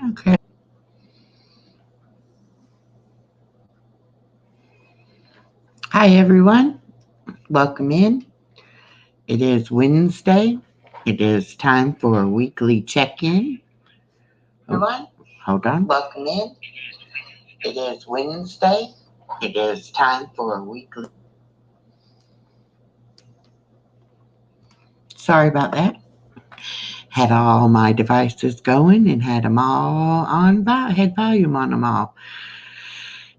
Okay. Hi, everyone. Welcome in. It is Wednesday. It is time for a weekly check in. Everyone, hold on. Welcome in. It is Wednesday. It is time for a weekly. Sorry about that. Had all my devices going and had them all on, had volume on them all.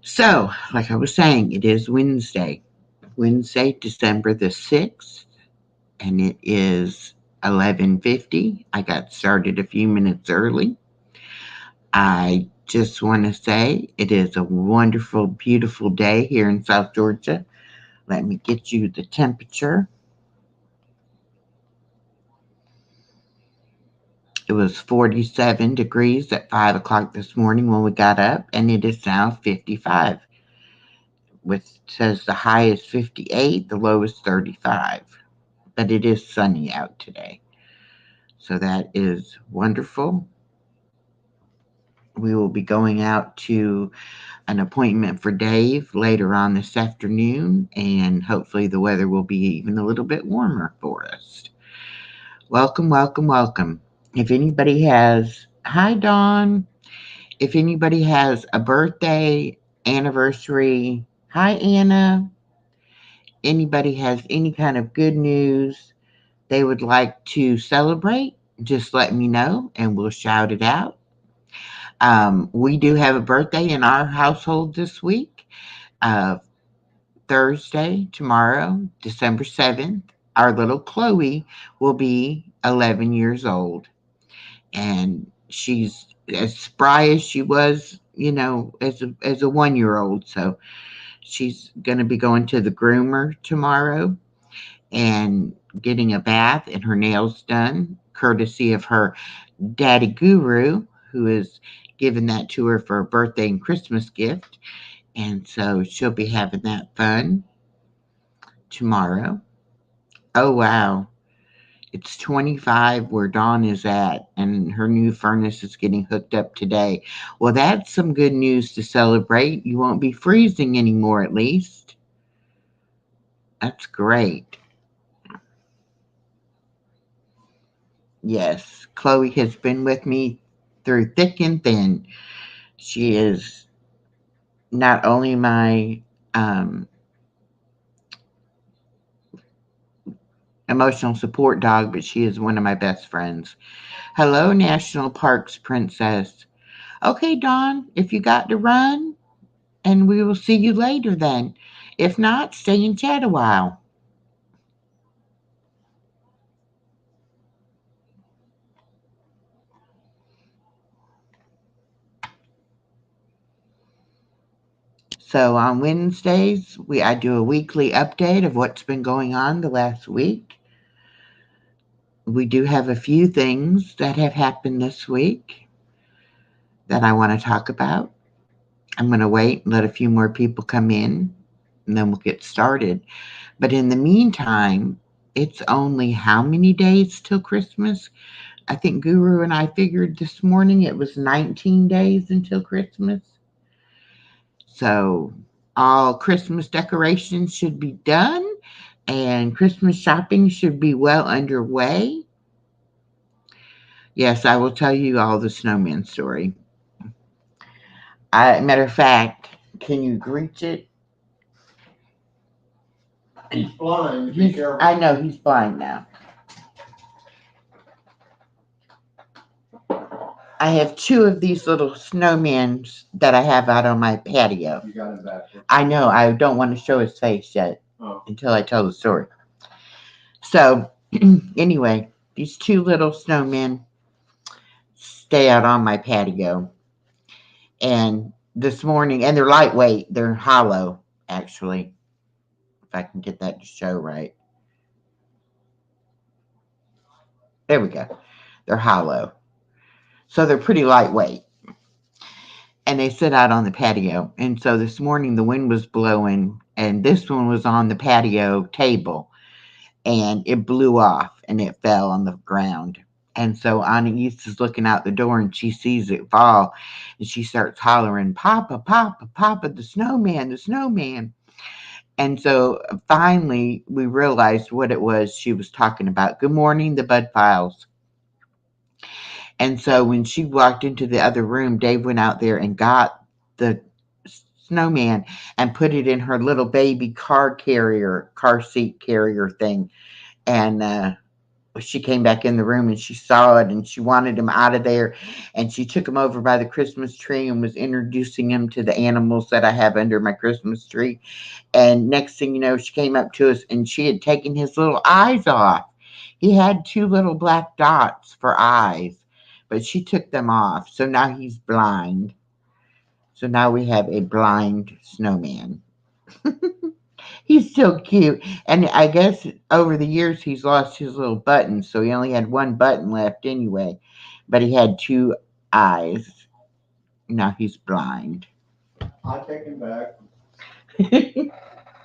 So, like I was saying, it is Wednesday, December the 6th, and it is 11:50. I got started a few minutes early. I just want to say it is a wonderful, beautiful day here in South Georgia. Let me get you the temperature. It was 47 degrees at 5 o'clock this morning when we got up, and it is now 55. Which says the high is 58, the low is 35. But it is sunny out today. So that is wonderful. We will be going out to an appointment for Dave later on this afternoon, and hopefully the weather will be even a little bit warmer for us. Welcome, welcome, welcome. If anybody has, hi Dawn, if anybody has a birthday, anniversary, hi Anna, anybody has any kind of good news they would like to celebrate, just let me know and we'll shout it out. We do have a birthday in our household this week. Uh, Thursday, tomorrow, December 7th, our little Chloe will be 11 years old. And she's as spry as she was, as a 1 year old. So she's going to be going to the groomer tomorrow and getting a bath and her nails done, courtesy of her daddy guru, who is giving that to her for a birthday and Christmas gift. And so she'll be having that fun tomorrow. Oh, wow. It's 25 where Dawn is at, and her new furnace is getting hooked up today. Well, that's some good news to celebrate. You won't be freezing anymore, at least. That's great. Yes, Chloe has been with me through thick and thin. She is not only my emotional support dog, but she is one of my best friends. Hello, National Parks Princess. Okay, Dawn, if you got to run, and we will see you later then. If not, stay and chat a while. So on Wednesdays, I do a weekly update of what's been going on the last week. We do have a few things that have happened this week that I want to talk about. I'm going to wait and let a few more people come in, and then we'll get started. But in the meantime, it's only how many days till Christmas? I think Guru and I figured this morning it was 19 days until Christmas. So all Christmas decorations should be done and Christmas shopping should be well underway. Yes, I will tell you all the snowman story. Matter of fact, can you reach it? He's blind. Be careful. I know he's blind now. I have two of these little snowmen that I have out on my patio. You got him back. I know. I don't want to show his face yet until I tell the story. So, anyway, these two little snowmen stay out on my patio. And this morning, and they're lightweight, they're hollow, actually, if I can get that to show right. There we go. They're hollow. So they're pretty lightweight. And they sit out on the patio. And so this morning the wind was blowing, and this one was on the patio table, and it blew off and it fell on the ground. And so Anais is looking out the door and she sees it fall and she starts hollering, Papa, Papa, Papa, the snowman, the snowman. And so finally we realized what it was she was talking about. Good morning, the Bud Files. And so when she walked into the other room, Dave went out there and got the snowman and put it in her little baby car seat carrier thing. And she came back in the room and she saw it and she wanted him out of there. And she took him over by the Christmas tree and was introducing him to the animals that I have under my Christmas tree. And next thing you know, she came up to us and she had taken his little eyes off. He had two little black dots for eyes, but she took them off. So now he's blind. So now we have a blind snowman. He's still cute. And I guess over the years he's lost his little button, so he only had one button left anyway. But he had two eyes. Now he's blind. I take him back.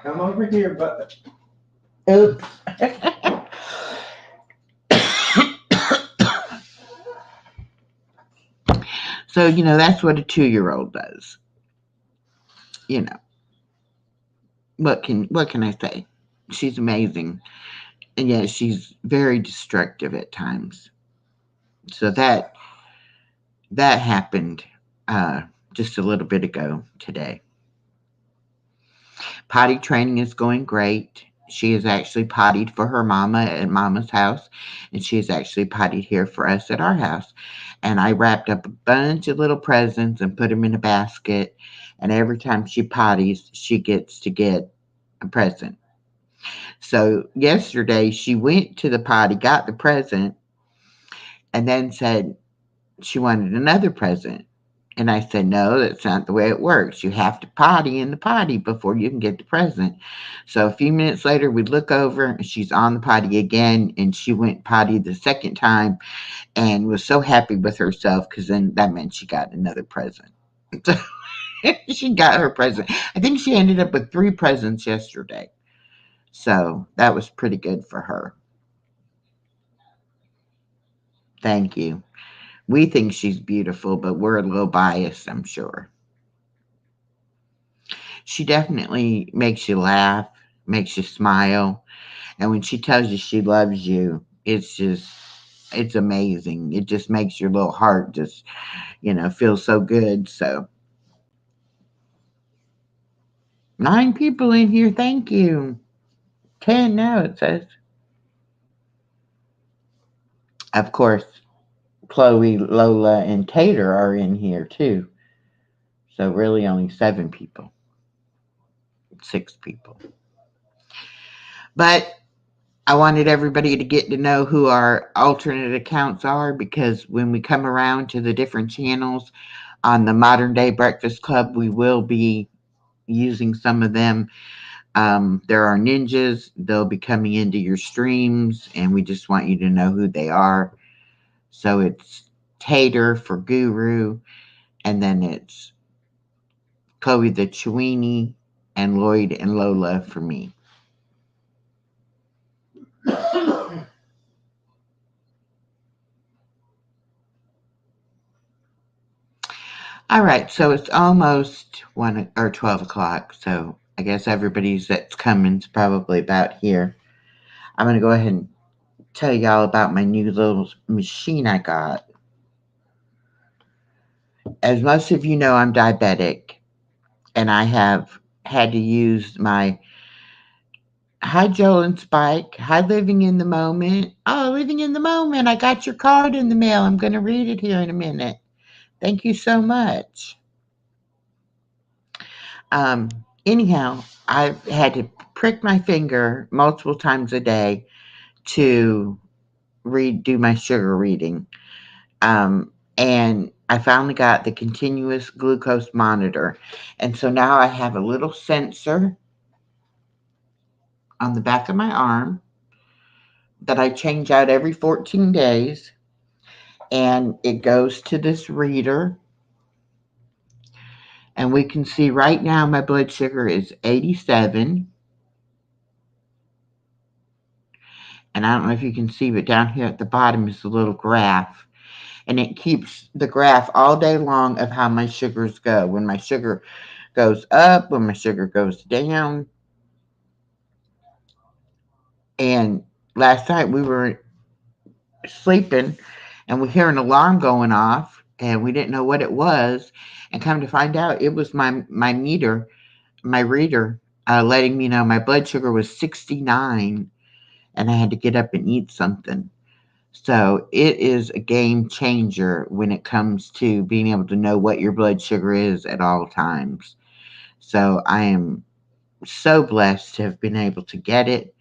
Come over here, but Oops. So, that's what a 2-year-old does. You know, what can I say? She's amazing. And yet she's very destructive at times. So that happened uh just a little bit ago today. Potty training is going great. She is actually pottied for her mama at mama's house, and she is actually pottied here for us at our house. And I wrapped up a bunch of little presents and put them in a basket. And every time she potties, she gets to get a present. So yesterday, she went to the potty, got the present, and then said she wanted another present. And I said, no, that's not the way it works. You have to potty in the potty before you can get the present. So a few minutes later, we look over and she's on the potty again. And she went potty the second time and was so happy with herself because then that meant she got another present. So she got her present. I think she ended up with 3 presents yesterday. So that was pretty good for her. Thank you. We think she's beautiful, but we're a little biased, I'm sure. She definitely makes you laugh, makes you smile. And when she tells you she loves you, it's amazing. It just makes your little heart just, feel so good. So, 9 people in here. Thank you. 10 now, it says. Of course, Chloe, Lola, and Tater are in here too. So, really, only 7 people, 6 people. But I wanted everybody to get to know who our alternate accounts are because when we come around to the different channels on the Modern Day Breakfast Club, we will be using some of them. There are ninjas, they'll be coming into your streams, and we just want you to know who they are. So it's Tater for Guru, and then it's Chloe the Chewini, and Lloyd and Lola for me. All right, so it's almost 1 or 12 o'clock. So I guess everybody's that's coming's probably about here. I'm gonna go ahead and tell y'all about my new little machine I got. As most of you know, I'm diabetic, and I have had to use my Hi Joel and Spike. Hi, living in the moment. Oh, living in the moment. I got your card in the mail. I'm gonna read it here in a minute. Thank you so much. Um, Anyhow, I've had to prick my finger multiple times a day to do my sugar reading. And I finally got the continuous glucose monitor. And so now I have a little sensor on the back of my arm that I change out every 14 days. And it goes to this reader. And we can see right now my blood sugar is 87. And I don't know if you can see, but down here at the bottom is a little graph. And it keeps the graph all day long of how my sugars go. When my sugar goes up, when my sugar goes down. And last night we were sleeping and we hear an alarm going off and we didn't know what it was. And come to find out, it was my meter, my reader, letting me know my blood sugar was 69 and I had to get up and eat something. So it is a game changer when it comes to being able to know what your blood sugar is at all times. So I am so blessed to have been able to get it,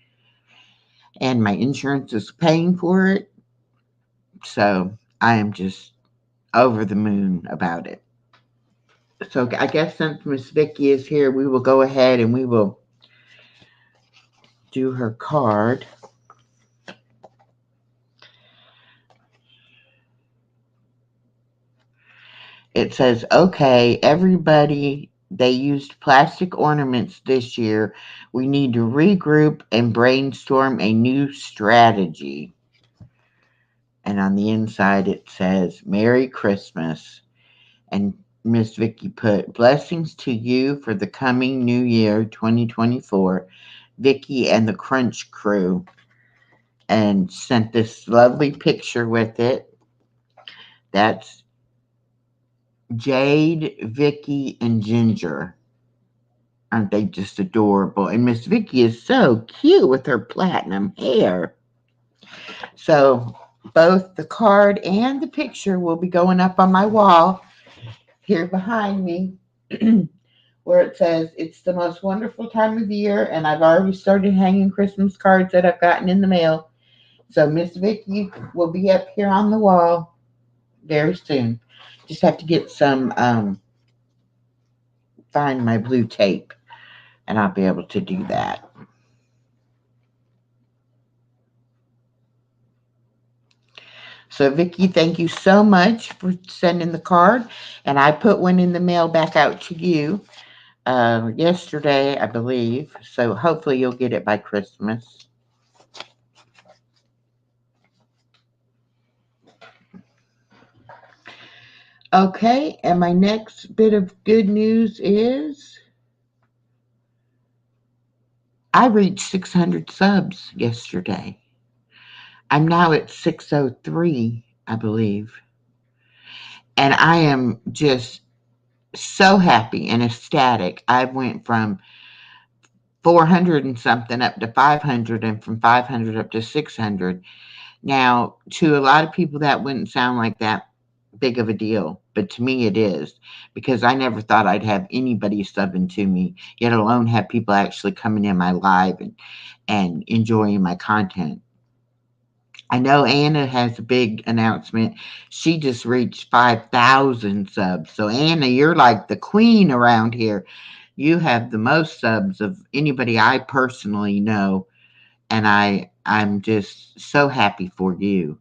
and my insurance is paying for it. So I am just over the moon about it. So I guess since Miss Vicky is here, we will go ahead and we will do her card. It says, okay, everybody, they used plastic ornaments this year. We need to regroup and brainstorm a new strategy. And on the inside, it says, Merry Christmas. And Miss Vicky put, blessings to you for the coming new year, 2024. Vicky and the Crunch Crew. And sent this lovely picture with it. That's Jade, Vicky, and Ginger. Aren't they just adorable? And Miss Vicky is so cute with her platinum hair. So both the card and the picture will be going up on my wall here behind me, where it says it's the most wonderful time of year, and I've already started hanging Christmas cards that I've gotten in the mail. So Miss Vicky will be up here on the wall very soon. Just have to get some find my blue tape, and I'll be able to do that. So, Vicky, thank you so much for sending the card. And I put one in the mail back out to you yesterday, I believe. So, hopefully, you'll get it by Christmas. Okay, and my next bit of good news is I reached 600 subs yesterday. I'm now at 603, I believe. And I am just so happy and ecstatic. I went from 400 and something up to 500 and from 500 up to 600. Now, to a lot of people, that wouldn't sound like that big of a deal, but to me, it is because I never thought I'd have anybody subbing to me, yet alone have people actually coming in my live and enjoying my content. I know Anna has a big announcement. She just reached 5,000 subs. So, Anna, you're like the queen around here. You have the most subs of anybody I personally know, and I'm just so happy for you.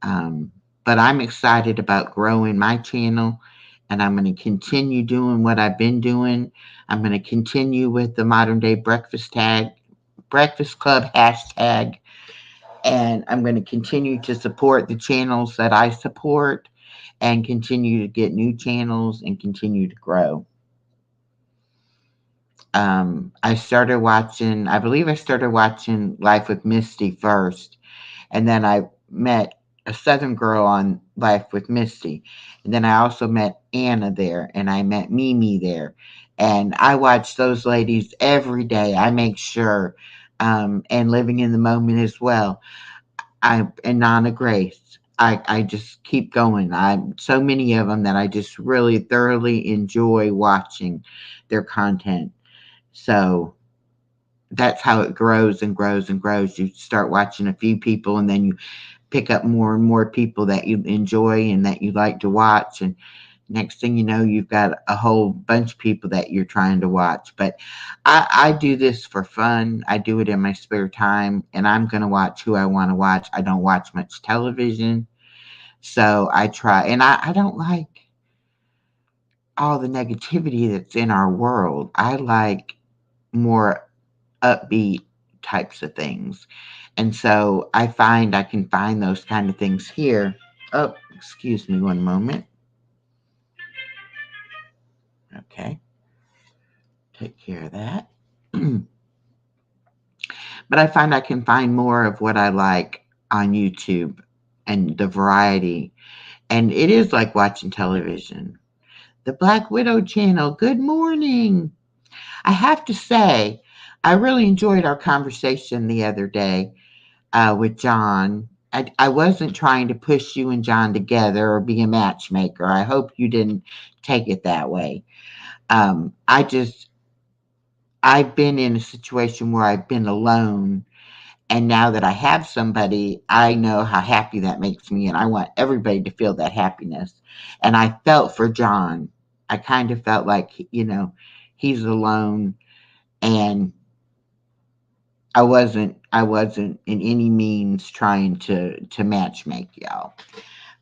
Um, but I'm excited about growing my channel, and I'm going to continue doing what I've been doing. I'm going to continue with the modern day breakfast club hashtag, and I'm going to continue to support the channels that I support, and continue to get new channels and continue to grow. I started watching, I believe I started watching Life with Misty first, and then I met a Southern girl on Life with Misty, and then I also met Anna there, and I met Mimi there, and I watch those ladies every day. I make sure, and living in the moment as well. I and Nana Grace. I just keep going. I so many of them that I just really thoroughly enjoy watching their content. So that's how it grows and grows and grows. You start watching a few people and then you pick up more and more people that you enjoy and that you like to watch. And next thing you know, you've got a whole bunch of people that you're trying to watch. But I do this for fun. I do it in my spare time, and I'm going to watch who I want to watch. I don't watch much television. So I try, and I don't like all the negativity that's in our world. I like more upbeat types of things. And so I find I can find those kind of things here. Oh, excuse me one moment. Okay, take care of that. But I find I can find more of what I like on YouTube and the variety. And it is like watching television. The Black Widow channel, good morning. I have to say, I really enjoyed our conversation the other day with John. I wasn't trying to push you and John together or be a matchmaker. I hope you didn't take it that way. I just, I've been in a situation where I've been alone. And now that I have somebody, I know how happy that makes me. And I want everybody to feel that happiness. And I felt for John. I kind of felt like, he's alone. And I wasn't in any means trying to match make y'all.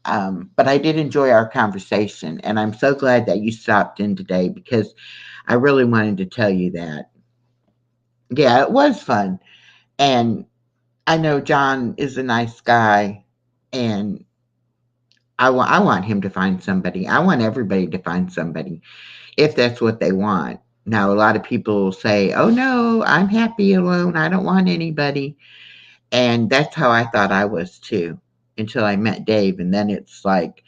But I did enjoy our conversation, and I'm so glad that you stopped in today because I really wanted to tell you that. Yeah, it was fun, and I know John is a nice guy, and I want him to find somebody. I want everybody to find somebody if that's what they want. Now, a lot of people will say, "Oh no, I'm happy alone. I don't want anybody." And that's how I thought I was too until I met Dave. And then it's like,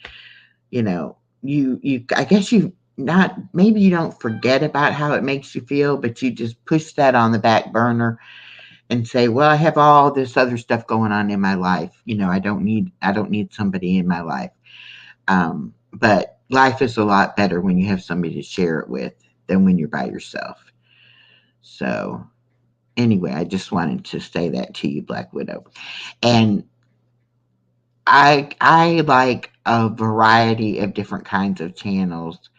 I guess you not, maybe you don't forget about how it makes you feel, but you just push that on the back burner and say, well, I have all this other stuff going on in my life. I don't need somebody in my life. But life is a lot better when you have somebody to share it with than when you're by yourself. So anyway, I just wanted to say that to you, Black Widow. And I like a variety of different kinds of channels.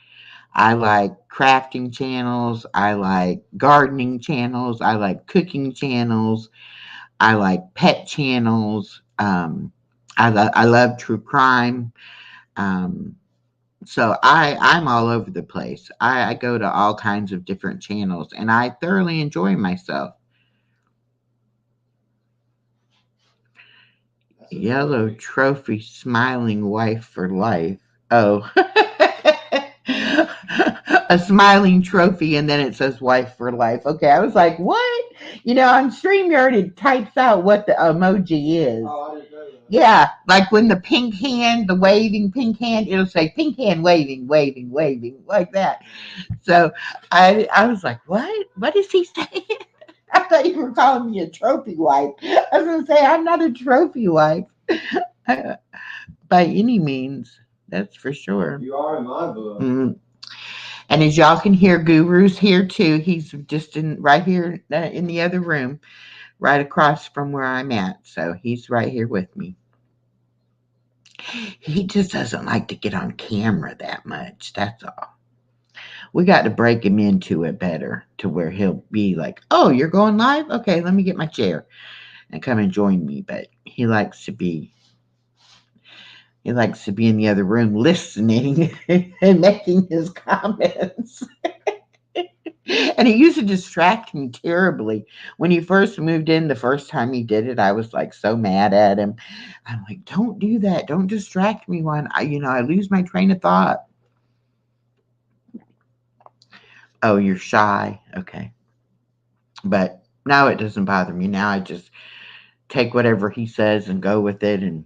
I like crafting channels, I like gardening channels, I like cooking channels, I like pet channels. I love true crime. Um, so I'm all over the place. I go to all kinds of different channels, and I thoroughly enjoy myself. Yellow trophy, smiling wife for life. Oh. A smiling trophy, and then it says wife for life. Okay, I was like, what? On StreamYard, it types out what the emoji is. Oh, I didn't know that. Yeah, like when the pink hand, the waving pink hand, it'll say pink hand waving, waving, waving, like that. So I was like, what? What is he saying? I thought you were calling me a trophy wife. I was going to say, I'm not a trophy wife by any means. That's for sure. You are in my book. Mm. And as y'all can hear, Guru's here too. He's just in right here in the other room, right across from where I'm at. So he's right here with me. He just doesn't like to get on camera that much. That's all. We got to break him into it better to where he'll be like, "Oh, you're going live? Okay, let me get my chair and come and join me." But he likes to be in the other room listening and making his comments. And it used to distract me terribly. When he first moved in, the first time he did it, I was like so mad at him. I'm like, don't do that. Don't distract me when I lose my train of thought. Oh, you're shy. Okay. But now it doesn't bother me. Now I just take whatever he says and go with it. And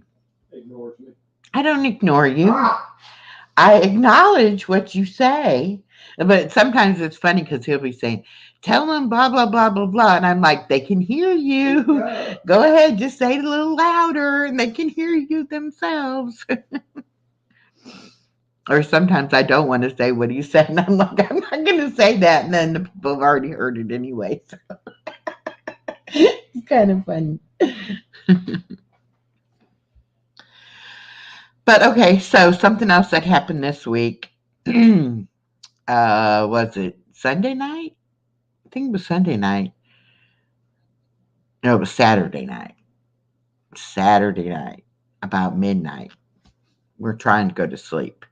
Ignores me. I don't ignore you. Ah! I acknowledge what you say, but sometimes it's funny because he'll be saying, "Tell them blah blah blah blah blah," and I'm like, "They can hear you. Yeah. Go ahead, just say it a little louder, and they can hear you themselves." Or sometimes I don't want to say what he said, and I'm like, "I'm not going to say that," and then the people have already heard it anyway. So it's kind of funny. But okay, so something else that happened this week. Was it Sunday night? I think it was Sunday night. No, it was Saturday night. Saturday night, about midnight. We're trying to go to sleep.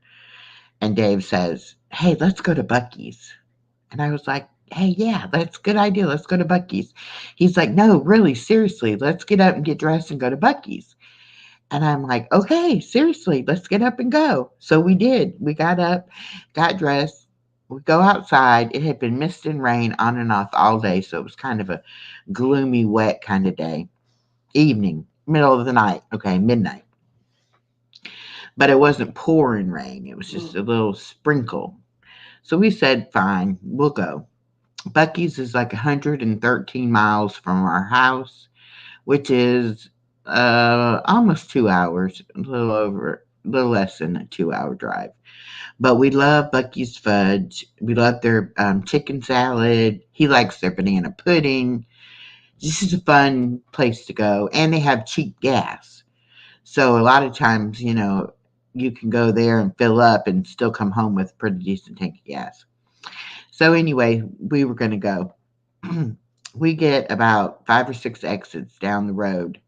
And Dave says, "Hey, let's go to Bucky's." And I was like, hey, yeah, that's a good idea. Let's go to Bucky's. He's like, no, really, seriously, let's get up and get dressed and go to Bucky's. And I'm like, okay, seriously, let's get up and go. So we did. We got up, got dressed. We go outside. It had been mist and rain on and off all day. So it was kind of a gloomy, wet kind of day. Evening, middle of the night. Okay, midnight. But it wasn't pouring rain. It was just a little sprinkle. So we said, fine, we'll go. Bucky's is like 113 miles from our house, which is almost 2 hours, a little over, a little less than a 2 hour drive. But we love Bucky's fudge. We love their chicken salad. He likes their banana pudding. This is a fun place to go, and they have cheap gas. So a lot of times, you can go there and fill up and still come home with a pretty decent tank of gas. So anyway, we were going to go. We get about 5 or 6 exits down the road,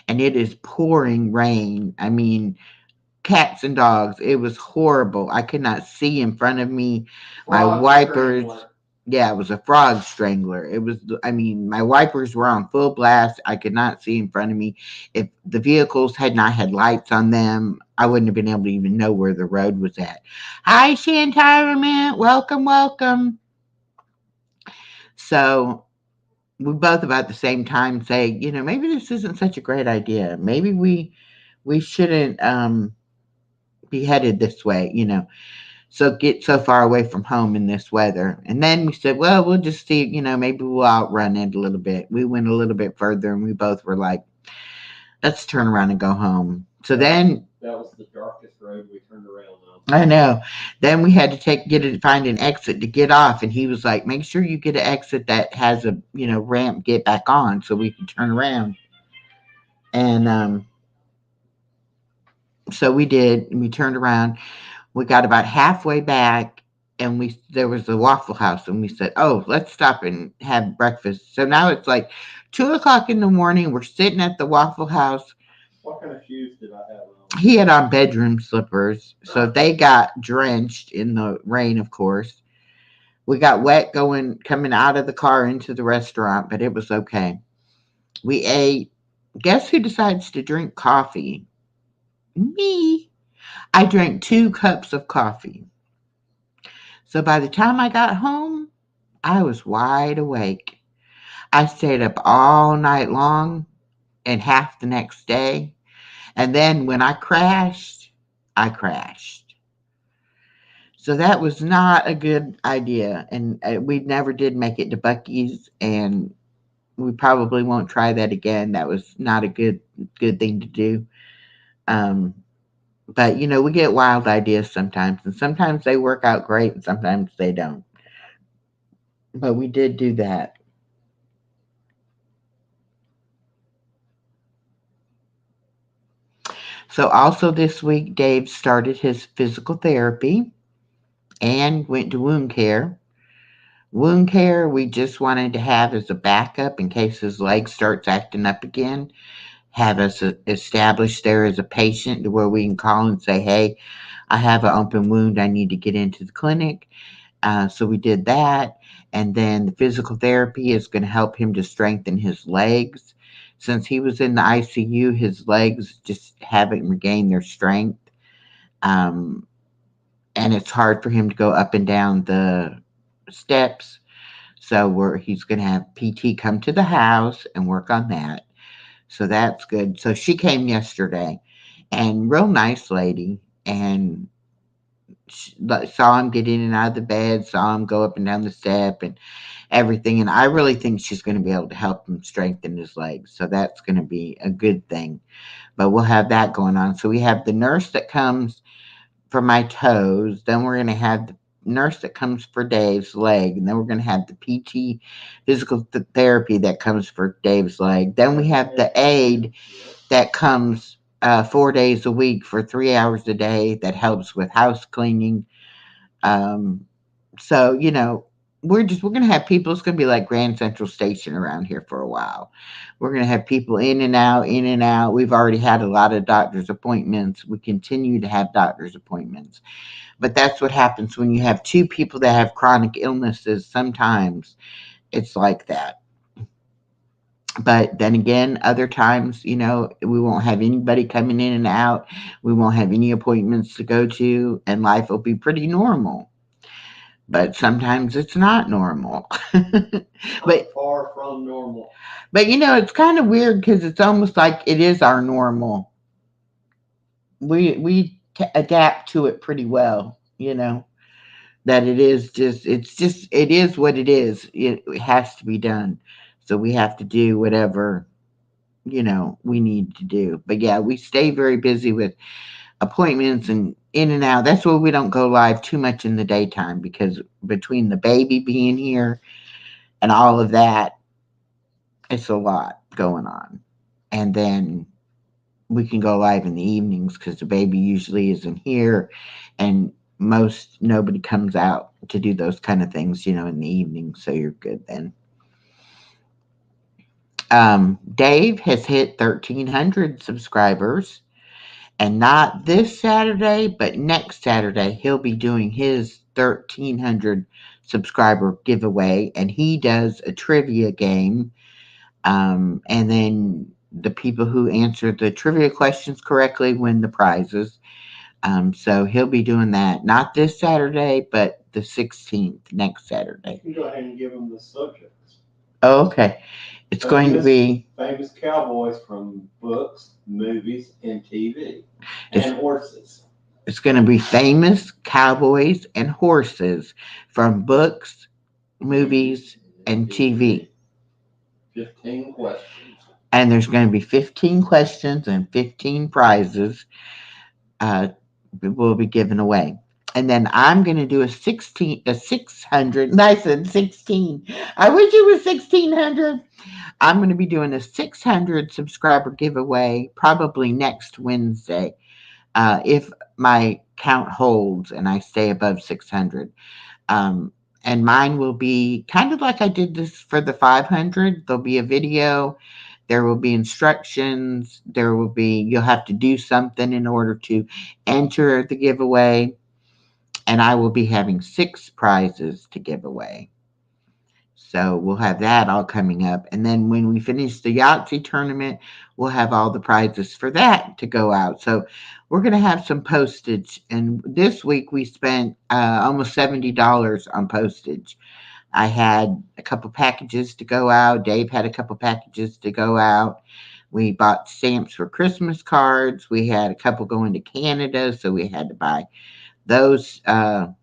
and it is pouring rain. I mean, cats and dogs. It was horrible. I could not see in front of me. My Frog wipers. strangler. Yeah, it was a frog strangler. It was, I mean, my wipers were on full blast. I could not see in front of me. If the vehicles had not had lights on them, I wouldn't have been able to even know where the road was at. Hi, Shantirement. Welcome, welcome. So we both about the same time say, maybe this isn't such a great idea. Maybe we shouldn't be headed this way. So get so far away from home in this weather. And then we said, well, we'll just see, maybe we'll outrun it a little bit. We went a little bit further and we both were like, let's turn around and go home. So then That was the darkest road we turned around on. I know. Then we had to find an exit to get off, and he was like, "Make sure you get an exit that has a ramp get back on, so we can turn around." And so we did. And we turned around. We got about halfway back, and we there was a Waffle House, and we said, "Oh, let's stop and have breakfast." So now it's like 2 o'clock in the morning. We're sitting at the Waffle House. What kind of shoes did I have on? He had on bedroom slippers, so they got drenched in the rain, of course. We got wet coming out of the car into the restaurant, but it was okay. We ate. Guess who decides to drink coffee? Me. I drank 2 cups of coffee. So by the time I got home, I was wide awake. I stayed up all night long and half the next day. And then when I crashed, I crashed. So that was not a good idea. And we never did make it to Bucky's. And we probably won't try that again. That was not a good thing to do. Um, but we get wild ideas sometimes, and sometimes they work out great, and sometimes they don't. But we did do that. So also this week, Dave started his physical therapy and went to wound care. Wound care we just wanted to have as a backup in case his leg starts acting up again. Have us established there as a patient to where we can call and say, hey, I have an open wound. I need to get into the clinic. So we did that. And then the physical therapy is going to help him to strengthen his legs. Since he was in the ICU, his legs just haven't regained their strength. Um, and it's hard for him to go up and down the steps. So he's going to have PT come to the house and work on that. So that's good. So she came yesterday, and real nice lady, and saw him get in and out of the bed, saw him go up and down the step and everything. And I really think she's going to be able to help him strengthen his legs. So that's going to be a good thing. But we'll have that going on. So we have the nurse that comes for my toes. Then we're going to have the nurse that comes for Dave's leg. And then we're going to have the PT physical therapy that comes for Dave's leg. Then we have the aide that comes 4 days a week for 3 hours a day that helps with house cleaning. Um, so we're gonna have people. It's gonna be like Grand Central Station around here for a while. We're gonna have people in and out, in and out. We've already had a lot of doctor's appointments. We continue to have doctor's appointments, But that's what happens when you have two people that have chronic illnesses. Sometimes it's like that. But then again, other times, we won't have anybody coming in and out. We won't have any appointments to go to, and life will be pretty normal. But sometimes it's not normal. I'm but far from normal. but it's kind of weird because it's almost like it is our normal. We adapt to it pretty well. That it is what it is. It has to be done. So we have to do whatever we need to do. But yeah, we stay very busy with appointments and in and out. That's why we don't go live too much in the daytime, because between the baby being here and all of that, it's a lot going on. And then we can go live in the evenings because the baby usually isn't here, and most nobody comes out to do those kind of things, in the evening. So you're good then. Dave has hit 1,300 subscribers, and not this Saturday, but next Saturday, he'll be doing his 1,300 subscriber giveaway, and he does a trivia game. And then the people who answer the trivia questions correctly win the prizes. So he'll be doing that not this Saturday, but the 16th, next Saturday. You can go ahead and give them the subjects. Oh, okay. It's going to be famous cowboys from books, movies, and TV, it's, and horses. it's going to be famous cowboys and horses from books, movies, and TV. 15 questions. And there's going to be 15 questions and 15 prizes will be given away. And then I'm going to do a 600. I said 16. I wish it was 1600. I'm going to be doing a 600 subscriber giveaway probably next Wednesday, if my count holds and I stay above 600. And mine will be kind of like I did this for the 500. There'll be a video. There will be instructions. You'll have to do something in order to enter the giveaway. And I will be having 6 prizes to give away. So we'll have that all coming up. And then when we finish the Yahtzee tournament, we'll have all the prizes for that to go out. So we're going to have some postage. And this week we spent almost $70 on postage. I had a couple packages to go out. Dave had a couple packages to go out. We bought stamps for Christmas cards. We had a couple going to Canada, so we had to buy those, the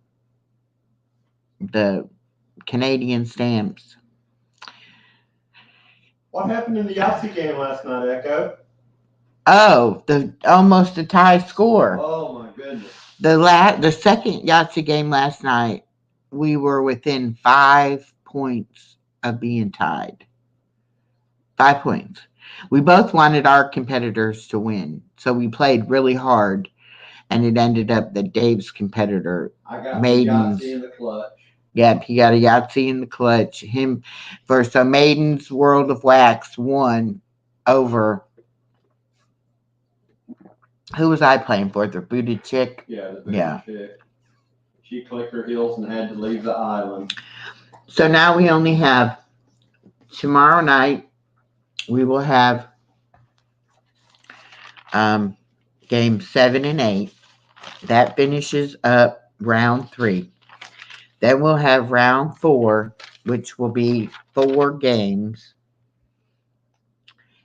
Canadian stamps. What happened in the Yahtzee game last night, Echo? Oh, the almost a tie score. Oh my goodness. The second Yahtzee game last night, we were within 5 points of being tied. 5 points. We both wanted our competitors to win, so we played really hard, and it ended up that Dave's competitor, I got Maidens, Yahtzee in the clutch. Yep, he got a Yahtzee in the clutch. So Maiden's World of Wax won over. Who was I playing for? The booted chick? Yeah, the booted chick. She clicked her heels and had to leave the island. So now we only have tomorrow night. We will have game 7 and 8. That finishes up round 3. Then we'll have round 4, which will be 4 games.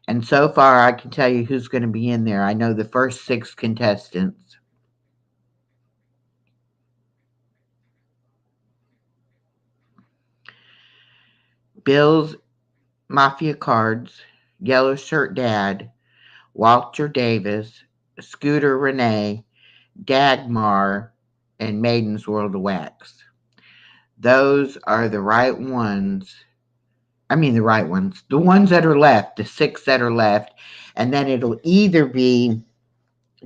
And so far, I can tell you who's going to be in there. I know the first 6 contestants. Bill's Mafia Cards, Yellow Shirt Dad, Walter Davis, Scooter Renee, Dagmar, and Maiden's World of Wax. Those are the right ones. I mean, the right ones. The ones that are left, the 6 that are left. And then it'll either be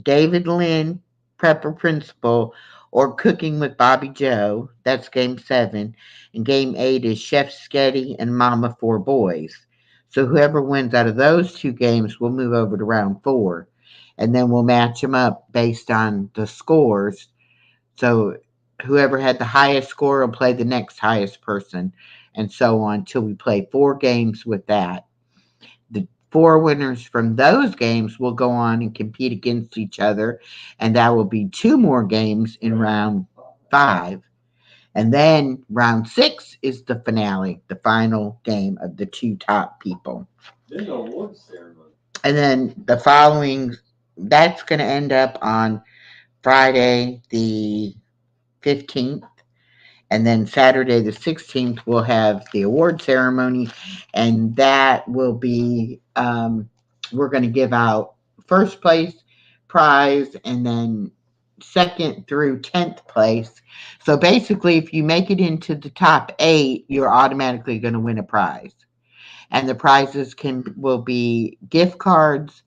David Lynn, Prepper Principal, or Cooking with Bobby Joe. That's game 7. And game 8 is Chef Sketty and Mama 4 Boys. So whoever wins out of those 2 games will move over to round 4. And then we'll match them up based on the scores So whoever had the highest score will play the next highest person, and so on till we play 4 games with that. The 4 winners from those games will go on and compete against each other, and that will be 2 more games in round 5. And then round 6 is the finale, the final game of the 2 top people. Then the awards ceremony. And then the following, that's going to end up on Friday the 15th. And then Saturday the 16th, we'll have the award ceremony. And that will be, we're going to give out first place prize and then second through 10th place. So basically, if you make it into the top 8, you're automatically going to win a prize. And the prizes will be gift cards,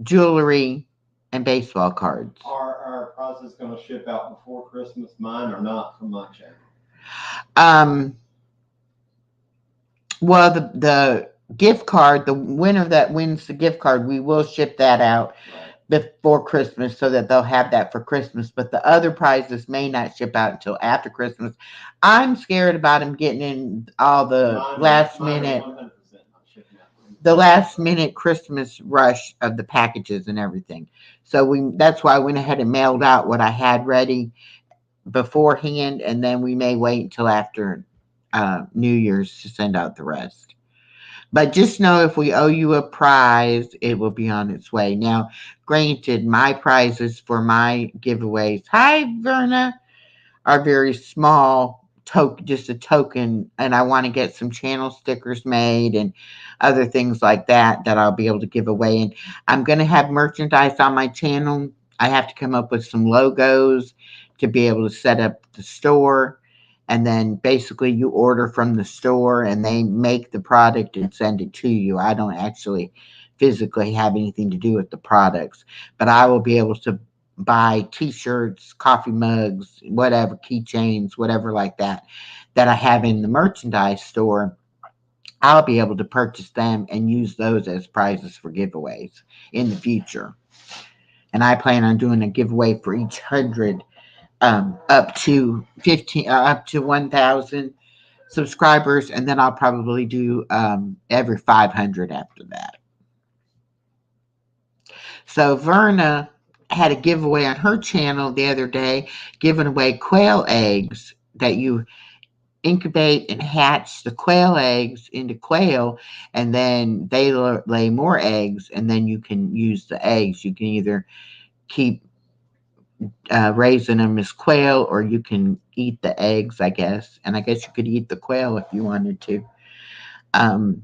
jewelry, and baseball cards. Are our prizes going to ship out before Christmas? Mine are not from my channel. Well, the gift card, the winner that wins the gift card, we will ship that out before Christmas so that they'll have that for Christmas. But the other prizes may not ship out until after Christmas. I'm scared about them getting in all the last minute Christmas rush of the packages and everything. So that's why I went ahead and mailed out what I had ready beforehand, and then we may wait until after New Year's to send out the rest. But just know if we owe you a prize, it will be on its way. Now, granted, my prizes for my giveaways, hi Verna, are very small, just a token, and I want to get some channel stickers made and other things like that I'll be able to give away. And I'm going to have merchandise on my channel. I have to come up with some logos to be able to set up the store. And then basically you order from the store and they make the product and send it to you. I don't actually physically have anything to do with the products, but I will be able to buy t-shirts, coffee mugs, whatever, keychains, whatever like that I have in the merchandise store. I'll be able to purchase them and use those as prizes for giveaways in the future. And I plan on doing a giveaway for each 100 up to 15 up to 1,000 subscribers, and then I'll probably do every 500 after that. So Verna had a giveaway on her channel the other day, giving away quail eggs that you incubate and hatch the quail eggs into quail, and then they lay more eggs, and then you can use the eggs. You can either keep raising them as quail, or you can eat the eggs, I guess. And I guess you could eat the quail if you wanted to. Um,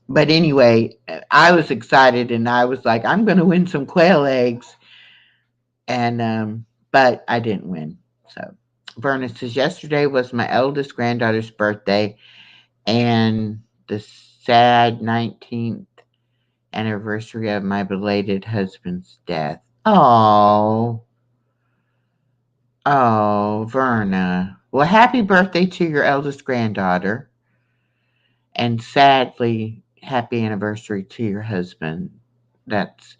but anyway, I was excited, and I was like, I'm going to win some quail eggs. And but I didn't win. So Verna says yesterday was my eldest granddaughter's birthday and the sad 19th anniversary of my belated husband's death. Oh, Verna. Well, happy birthday to your eldest granddaughter, and sadly, happy anniversary to your husband. That's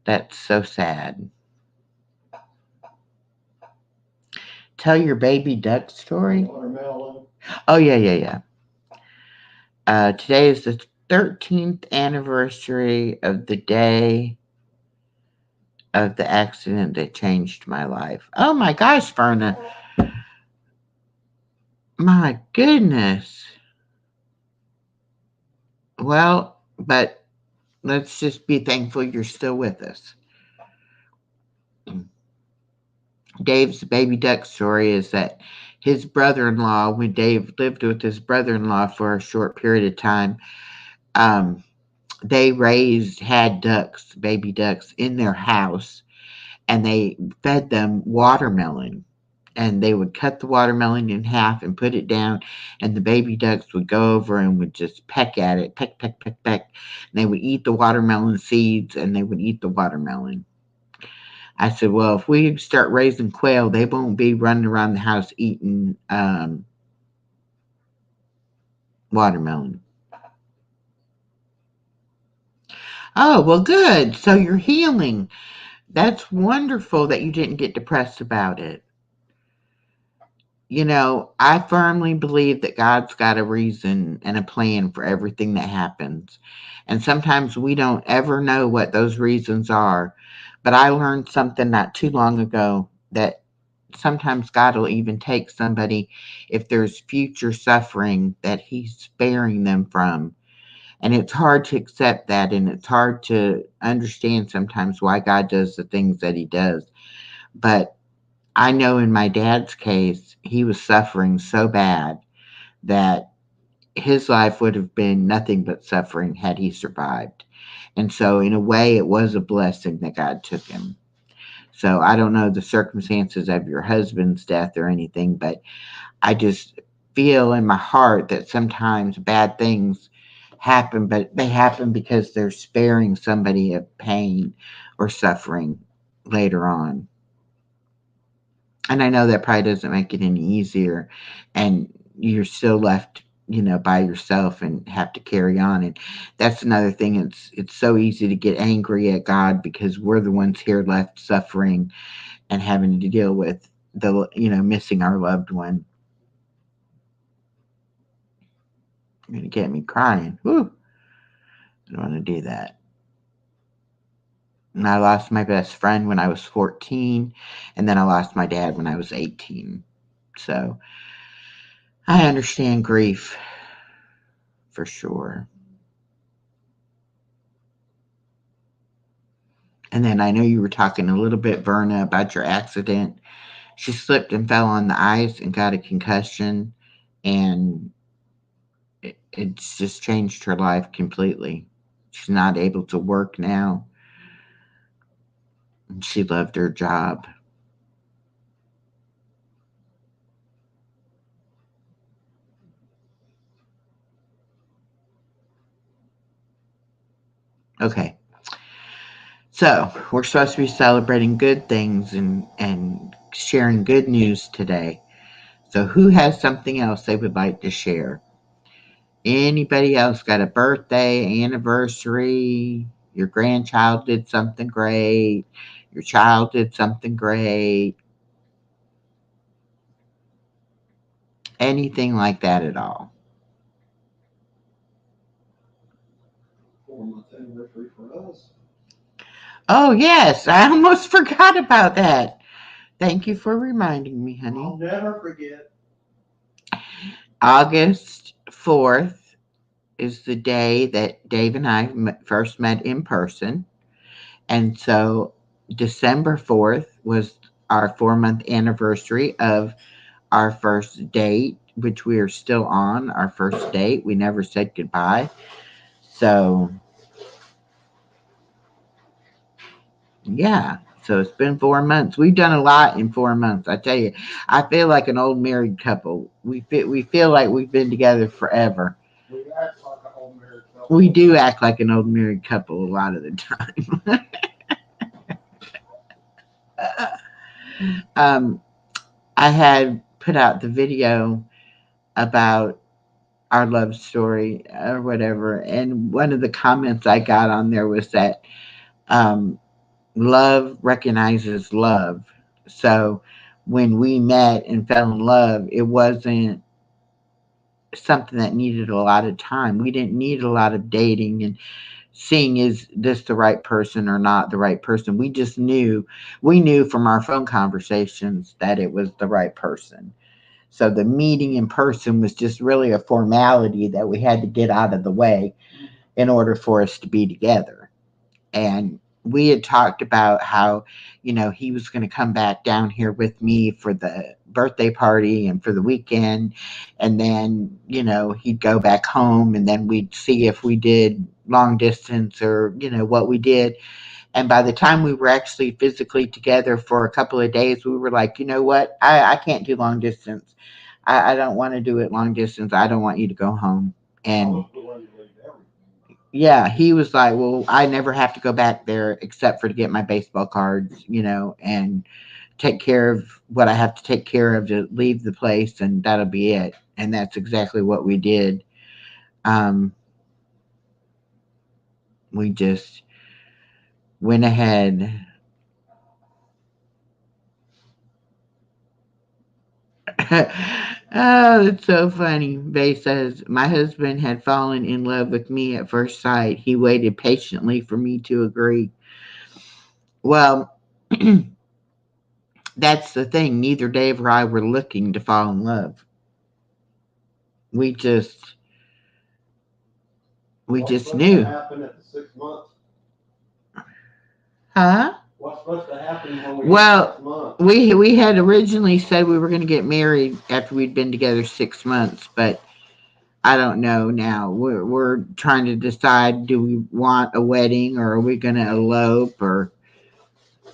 that's so sad. Tell your baby duck story. Watermelon. Oh yeah. Today is the 13th anniversary of the day of the accident that changed my life. Oh my gosh, Verna. My goodness. Well, but let's just be thankful you're still with us. Dave's baby duck story is that his brother in law, when Dave lived with his brother in law for a short period of time, um, they had ducks, baby ducks, in their house, and they fed them watermelon. And they would cut the watermelon in half and put it down, and the baby ducks would go over and would just peck at it, peck, peck, peck, peck. And they would eat the watermelon seeds, and they would eat the watermelon. I said, well, if we start raising quail, they won't be running around the house eating watermelon. Oh, well, good. So you're healing. That's wonderful that you didn't get depressed about it. I firmly believe that God's got a reason and a plan for everything that happens. And sometimes we don't ever know what those reasons are. But I learned something not too long ago that sometimes God will even take somebody if there's future suffering that He's sparing them from. And it's hard to accept that, and it's hard to understand sometimes why God does the things that He does. But I know in my dad's case, he was suffering so bad that his life would have been nothing but suffering had he survived. And so, in a way, it was a blessing that God took him. So, I don't know the circumstances of your husband's death or anything, but I just feel in my heart that sometimes bad things happen, but they happen because they're sparing somebody of pain or suffering later on. And I know that probably doesn't make it any easier, and you're still left, by yourself and have to carry on. And that's another thing. It's so easy to get angry at God because we're the ones here left suffering and having to deal with missing our loved one. You're gonna get me crying. Whew, I don't want to do that. And I lost my best friend when I was 14, and then I lost my dad when I was 18. So I understand grief for sure. And then I know you were talking a little bit, Verna, about your accident. She slipped and fell on the ice and got a concussion, and it's just changed her life completely. She's not able to work now, and she loved her job. Okay, so we're supposed to be celebrating good things and sharing good news today. So, who has something else they would like to share? Anybody else got a birthday, anniversary? Your grandchild did something great. Your child did something great. Anything like that at all. 4 month anniversary for us. Oh, yes. I almost forgot about that. Thank you for reminding me, honey. I'll never forget. August 4th is the day that Dave and I first met in person. And so December 4th was our 4 month anniversary of our first date, which we are still on our first date. We never said goodbye. So, yeah. So it's been 4 months. We've done a lot in 4 months. I tell you, I feel like an old married couple. We feel like we've been together forever. We act like an old married couple. We do act like an old married couple a lot of the time. um, I had put out the video about our love story or whatever, and one of the comments I got on there was that um, love recognizes love. So when we met and fell in love, it wasn't something that needed a lot of time. We didn't need a lot of dating and seeing is this the right person or not the right person. We knew from our phone conversations that it was the right person. So the meeting in person was just really a formality that we had to get out of the way in order for us to be together. And we had talked about how, he was going to come back down here with me for the birthday party and for the weekend. And then, he'd go back home and then we'd see if we did long distance or, what we did. And by the time we were actually physically together for a couple of days, we were like, you know what? I can't do long distance. I don't want to do it long distance. I don't want you to go home. And yeah, he was like, well, I never have to go back there except for to get my baseball cards, and take care of what I have to take care of to leave the place, and that'll be it. And that's exactly what we did. Um, we just went ahead. Oh, it's so funny. Bay says, my husband had fallen in love with me at first sight. He waited patiently for me to agree. Well, that's the thing. Neither Dave or I were looking to fall in love. We just we What's just supposed to knew. happen at the 6 months? Huh? What's supposed to happen when we hit Well, 6 months? we had originally said we were going to get married after we'd been together 6 months, but I don't know now. We're trying to decide: do we want a wedding, or are we going to elope, or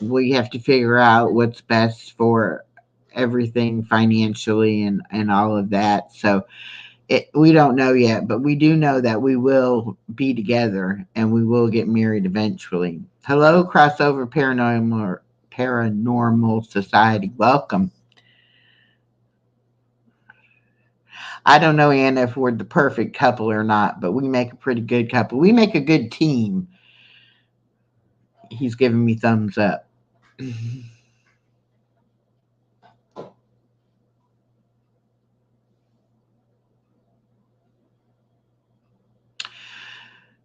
we have to figure out what's best for everything financially and all of that. So we don't know yet, but we do know that we will be together and we will get married eventually. Hello, crossover paranormal society. Welcome. I don't know, Anna, if we're the perfect couple or not, but we make a pretty good couple. We make a good team. He's giving me thumbs up.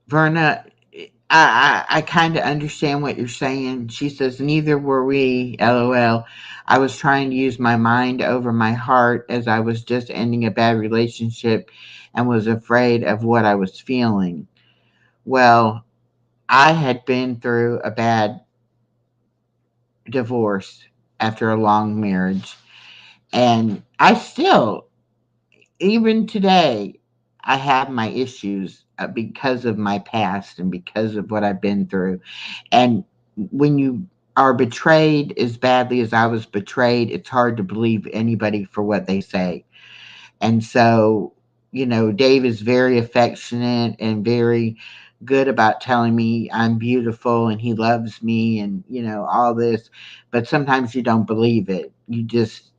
Verna, I kind of understand what you're saying. She says, neither were we, lol. I was trying to use my mind over my heart as I was just ending a bad relationship and was afraid of what I was feeling. Well, I had been through a bad divorce after a long marriage, and I still, even today, I have my issues because of my past and because of what I've been through. And when you are betrayed as badly as I was betrayed, it's hard to believe anybody for what they say. And so, Dave is very affectionate and very good about telling me I'm beautiful and he loves me and, all this. But sometimes you don't believe it. There's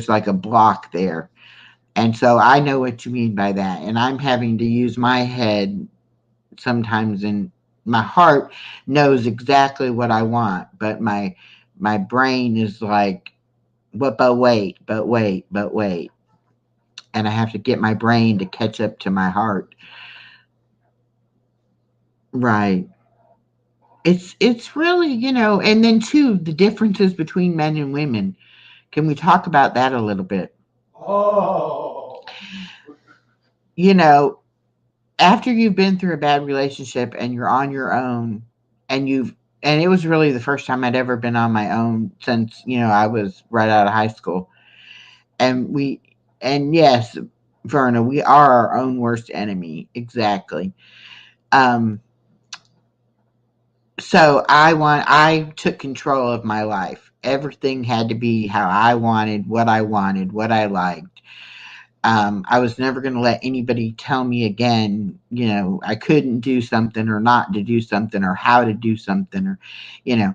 like a block there. And so I know what you mean by that. And I'm having to use my head sometimes, and my heart knows exactly what I want, but my brain is like, but wait, but wait, but wait. And I have to get my brain to catch up to my heart. Right. It's really, and then too, the differences between men and women. Can we talk about that a little bit? Oh, You know, after you've been through a bad relationship and you're on your own, and it was really the first time I'd ever been on my own since, I was right out of high school. And and yes, Verna, we are our own worst enemy. Exactly. Um, so I took control of my life. Everything had to be how I wanted, what I liked. I was never going to let anybody tell me again, I couldn't do something or not to do something or how to do something or, you know.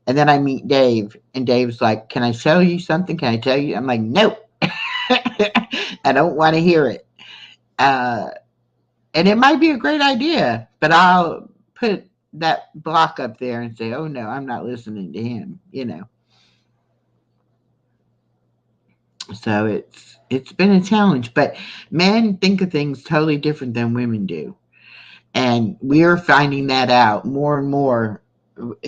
And then I meet Dave, and Dave's like, "Can I show you something? Can I tell you?" I'm like, "Nope." I don't want to hear it. Uh, and it might be a great idea, but I'll put that block up there and say, "Oh no, I'm not listening to him." So it's been a challenge, but men think of things totally different than women do. And we're finding that out more and more.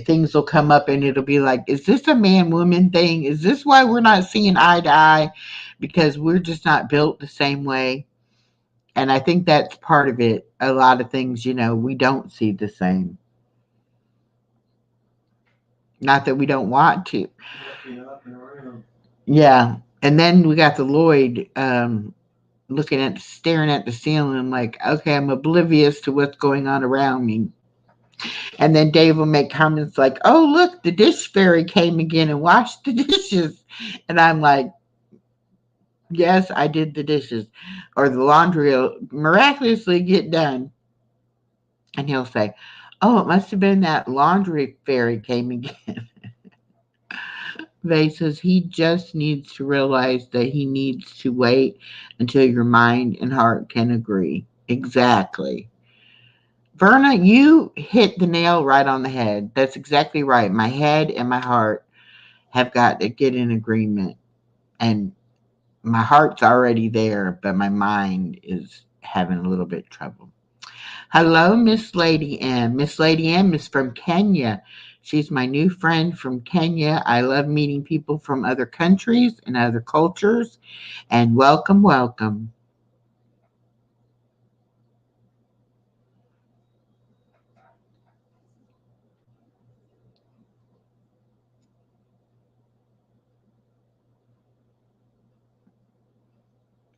Things will come up and it'll be like, is this a man woman thing? Is this why we're not seeing eye to eye? Because we're just not built the same way. And I think that's part of it. A lot of things, we don't see the same. Not that we don't want to. looking up and around. Yeah. And then we got the Lloyd staring at the ceiling, like, okay, I'm oblivious to what's going on around me. And then Dave will make comments like, "Oh, look, the dish fairy came again and washed the dishes." And I'm like, "Yes, I did the dishes." Or the laundry will miraculously get done. And he'll say, "Oh, it must have been that laundry fairy came again." Vay says he just needs to realize that he needs to wait until your mind and heart can agree. Exactly. Verna, you hit the nail right on the head. That's exactly right. My head and my heart have got to get in agreement. And my heart's already there, but my mind is having a little bit of trouble. Hello, Miss Lady M. Miss Lady M is from Kenya. She's my new friend from Kenya. I love meeting people from other countries and other cultures. And welcome, welcome.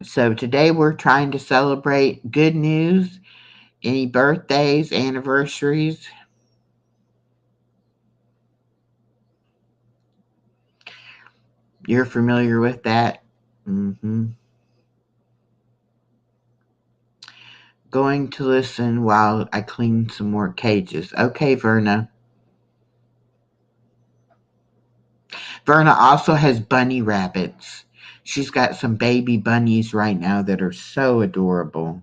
So today we're trying to celebrate good news, any birthdays, anniversaries. You're familiar with that? Mm-hmm. Going to listen while I clean some more cages. Okay, Verna. Verna also has bunny rabbits. She's got some baby bunnies right now that are so adorable.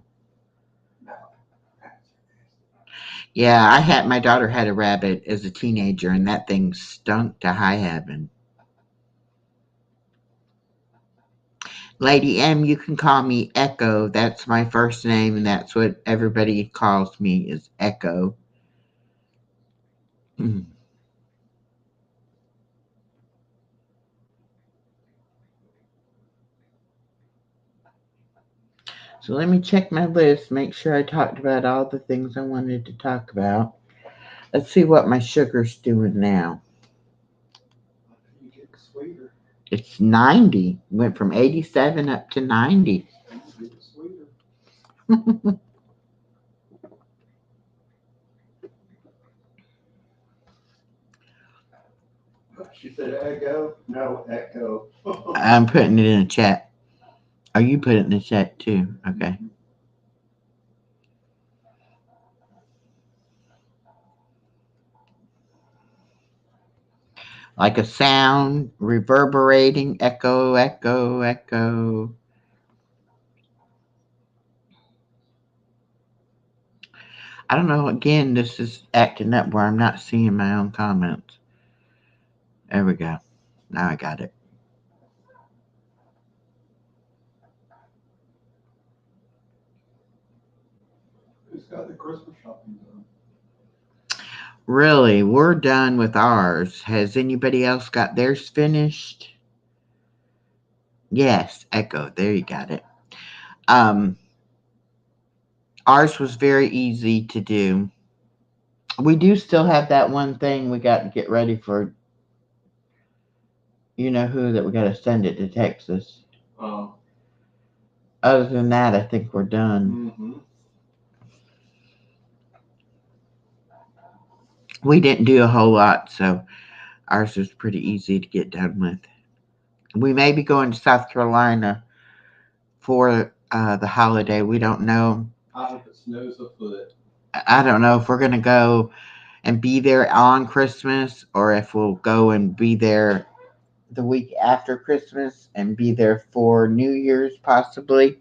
Yeah, I had my daughter had a rabbit as a teenager, and that thing stunk to high heaven. Lady M, you can call me Echo. That's my first name, and that's what everybody calls me is Echo. So let me check my list, make sure I talked about all the things I wanted to talk about. Let's see what my sugar's doing now. You get sweeter. It's 90. Went from 87 up to 90. You get sweeter. She said echo. No, echo. I'm putting it in the chat. Oh, you put it in the chat too. Okay. Like a sound reverberating, echo, echo, echo. I don't know. Again, this is acting up where I'm not seeing my own comments. There we go. Now I got it. Who's got the Christmas shopping done? Really, we're done with ours. Has anybody else got theirs finished? Yes, echo. There you got it. Um, ours was very easy to do. We do still have that one thing we got to get ready for. You know who that we got to send it to Texas. Oh. Other than that, I think we're done. Mm-hmm. We didn't do a whole lot, so ours was pretty easy to get done with. We may be going to South Carolina for the holiday. We don't know. I hope it snows a foot. I don't know if we're going to go and be there on Christmas or if we'll go and be there the week after Christmas and be there for New Year's, possibly.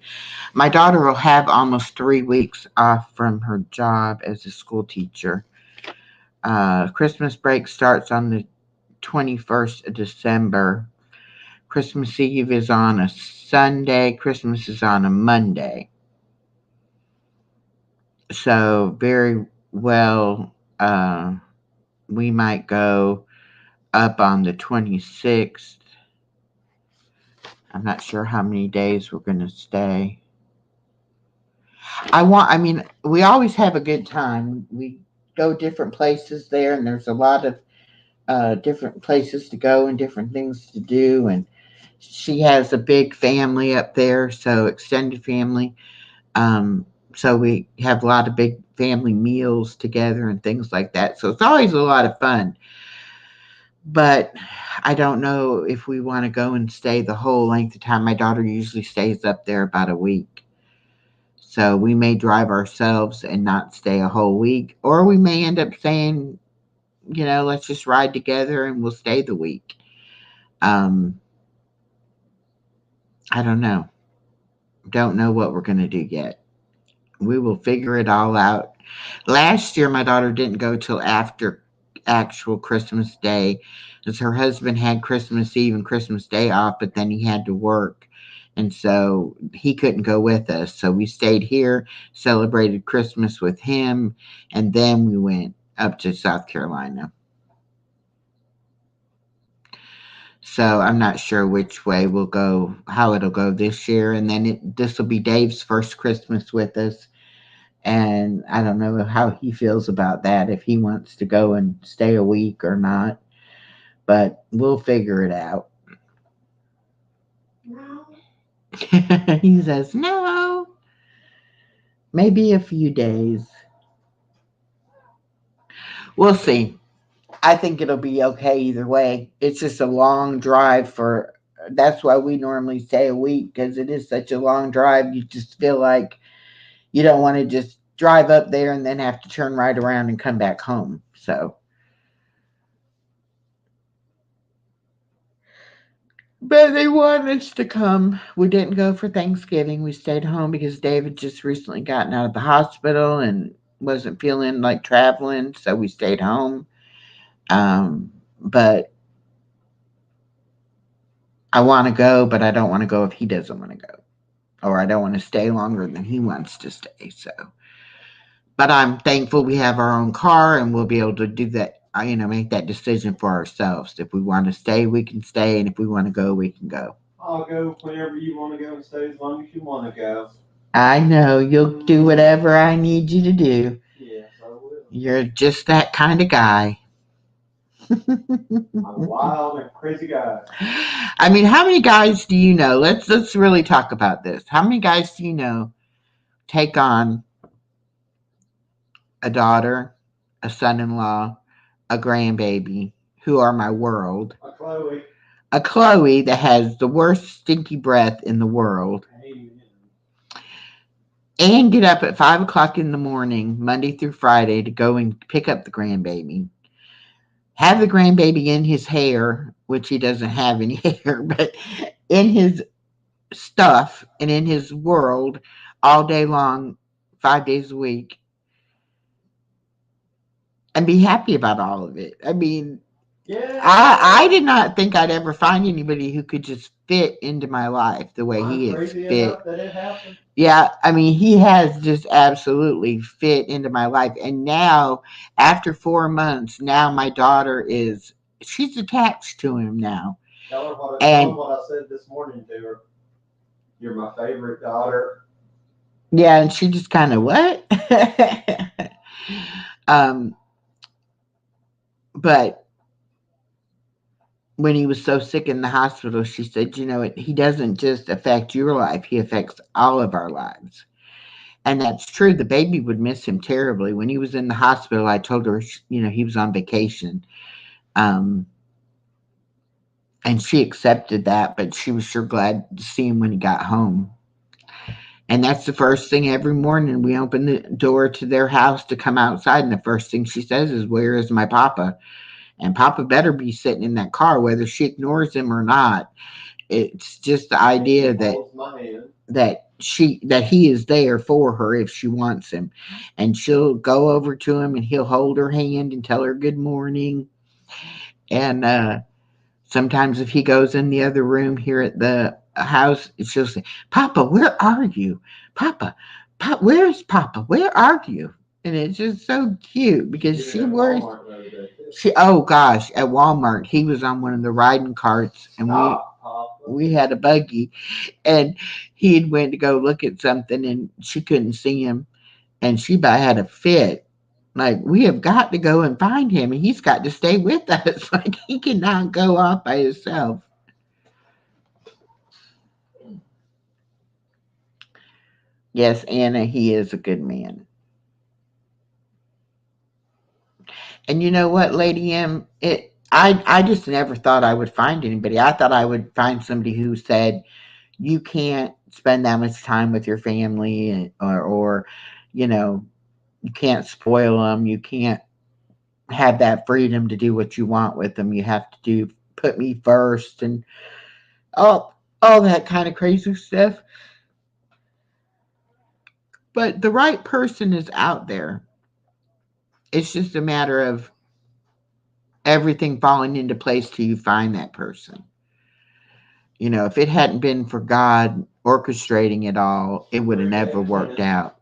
My daughter will have almost 3 weeks off from her job as a school teacher. Christmas break starts on the 21st of December. Christmas Eve is on a Sunday. Christmas is on a Monday. So, very well, we might go up on the 26th. I'm not sure how many days we're going to stay. I mean, we always have a good time. We go different places there, and there's a lot of different places to go and different things to do. And she has a big family up there, so extended family. Um, so we have a lot of big family meals together and things like that. So it's always a lot of fun. But I don't know if we want to go and stay the whole length of time. My daughter usually stays up there about a week. So we may drive ourselves and not stay a whole week, or we may end up saying, let's just ride together and we'll stay the week. Um, I don't know. Don't know what we're going to do yet. We will figure it all out. Last year, my daughter didn't go till after actual Christmas Day, because her husband had Christmas Eve and Christmas Day off, but then he had to work. And so he couldn't go with us. So we stayed here, celebrated Christmas with him, and then we went up to South Carolina. So I'm not sure which way we'll go, how it'll go this year. And then this will be Dave's first Christmas with us. And I don't know how he feels about that, if he wants to go and stay a week or not. But we'll figure it out. No. He says, no, maybe a few days. We'll see. I think it'll be okay either way. It's just a long drive for. That's why we normally stay a week, because it is such a long drive. You just feel like you don't want to just drive up there and then have to turn right around and come back home. So, but they wanted us to come. We didn't go for Thanksgiving. We stayed home because David just recently gotten out of the hospital and wasn't feeling like traveling, so we stayed home. But I want to go, but I don't want to go if he doesn't want to go, or I don't want to stay longer than he wants to stay. So, but I'm thankful we have our own car and we'll be able to do that. Make that decision for ourselves. If we want to stay, we can stay, and if we want to go, we can go. I'll go whenever you want to go and stay as long as you want to go. I know you'll do whatever I need you to do. Yes, I will. You're just that kind of guy. I'm a wild and crazy guy. I mean, how many guys do you know? Let's really talk about this. How many guys do you know take on a daughter, a son-in-law, a grandbaby, who are my world, A Chloe. a Chloe that has the worst stinky breath in the world, Amen. and get up at 5 o'clock in the morning, Monday through Friday, to go and pick up the grandbaby. Have the grandbaby in his hair, which he doesn't have any hair, but in his stuff and in his world all day long, 5 days a week, and be happy about all of it. I mean, Yeah. I did not think I'd ever find anybody who could just fit into my life the way I'm he is crazy fit. enough that it happened. Yeah, I mean, he has just absolutely fit into my life. And now, after 4 months, now my daughter she's attached to him now. Tell her what I said this morning to her. You're my favorite daughter. Yeah, and she just kind of, what? um, but when he was so sick in the hospital, she said, he doesn't just affect your life, he affects all of our lives. And that's true. The baby would miss him terribly. When he was in the hospital, I told her, he was on vacation. Um, and she accepted that, but she was sure glad to see him when he got home. And that's the first thing every morning. We open the door to their house to come outside, and the first thing she says is, "Where is my papa?" And Papa better be sitting in that car, whether she ignores him or not. It's just the idea that he is there for her if she wants him, and she'll go over to him and he'll hold her hand and tell her good morning. And sometimes if he goes in the other room here at the house, she'll say, "Papa, where are you? Papa, where's Papa? Where are you?" And it's just so cute because she worries. Oh gosh, at Walmart, he was on one of the riding carts, and we had a buggy, and he had went to go look at something, and she couldn't see him, and she about had a fit. Like, we have got to go and find him, and he's got to stay with us. Like, he cannot go off by himself. Yes, Anna, he is a good man. And you know what, Lady M? I just never thought I would find anybody. I thought I would find somebody who said, you can't spend that much time with your family, or you know, you can't spoil them. You can't have that freedom to do what you want with them. You have to put me first, and all that kind of crazy stuff. But the right person is out there. It's just a matter of everything falling into place till you find that person. If it hadn't been for God orchestrating it all, it would have never worked out.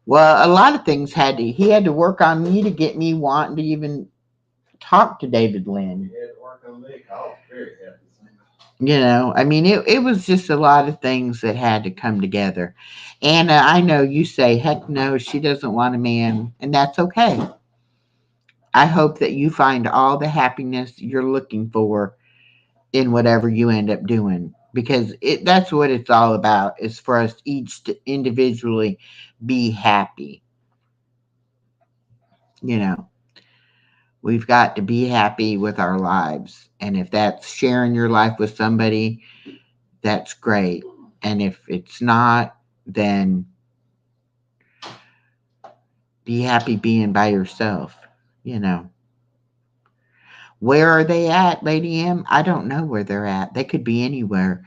Well, a lot of things he had to work on me to get me wanting to even talk to David Lynn. He had to work on me. I was very happy. I mean, it was just a lot of things that had to come together. And I know you say, heck no, she doesn't want a man, and that's okay. I hope that you find all the happiness you're looking for in whatever you end up doing, because that's what it's all about, is for us each to individually be happy. You know, we've got to be happy with our lives. And if that's sharing your life with somebody, that's great. And if it's not, then be happy being by yourself. You know, where are they at, Lady M? I don't know where they're at. They could be anywhere.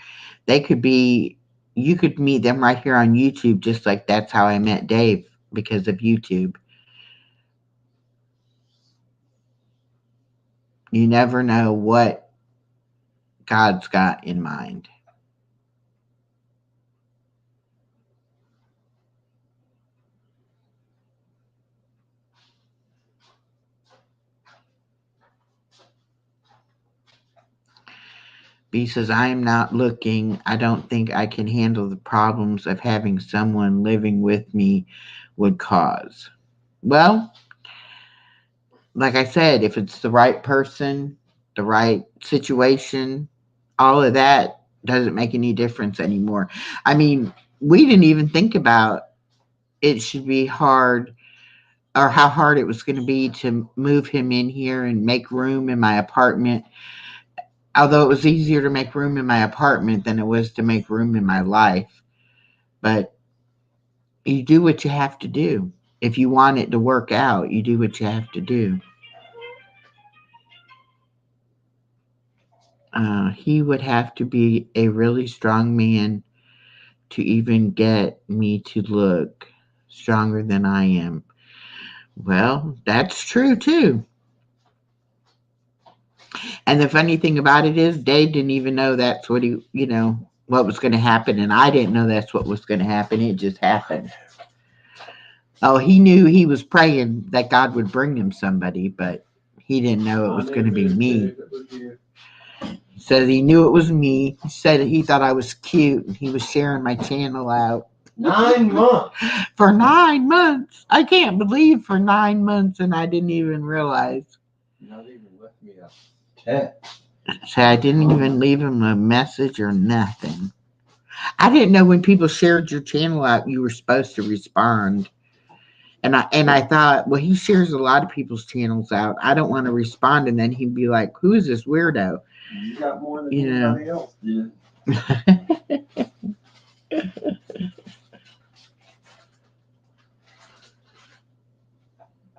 They could be, you could meet them right here on YouTube, just like that's how I met Dave, because of YouTube. You never know what God's got in mind. B says, I am not looking. I don't think I can handle the problems of having someone living with me would cause. Well, like I said, if it's the right person, the right situation, all of that doesn't make any difference anymore. I mean, we didn't even think about it should be hard, or how hard it was going to be to move him in here and make room in my apartment. Although it was easier to make room in my apartment than it was to make room in my life. But you do what you have to do. If you want it to work out, you do what you have to do. He would have to be a really strong man to even get me to look stronger than I am. Well, that's true too. And the funny thing about it is, Dave didn't even know that's what what was going to happen. And I didn't know that's what was going to happen. It just happened. Oh, he knew he was praying that God would bring him somebody, but he didn't know it was going to be me. He said he knew it was me. He said he thought I was cute and he was sharing my channel out. 9 months. For 9 months. I can't believe for 9 months, and I didn't even realize. Not even left me a text. So I didn't even leave him a message or nothing. I didn't know when people shared your channel out, you were supposed to respond. And I thought, well, he shares a lot of people's channels out. I don't want to respond, and then he'd be like, "Who is this weirdo?" You got more than anybody else did.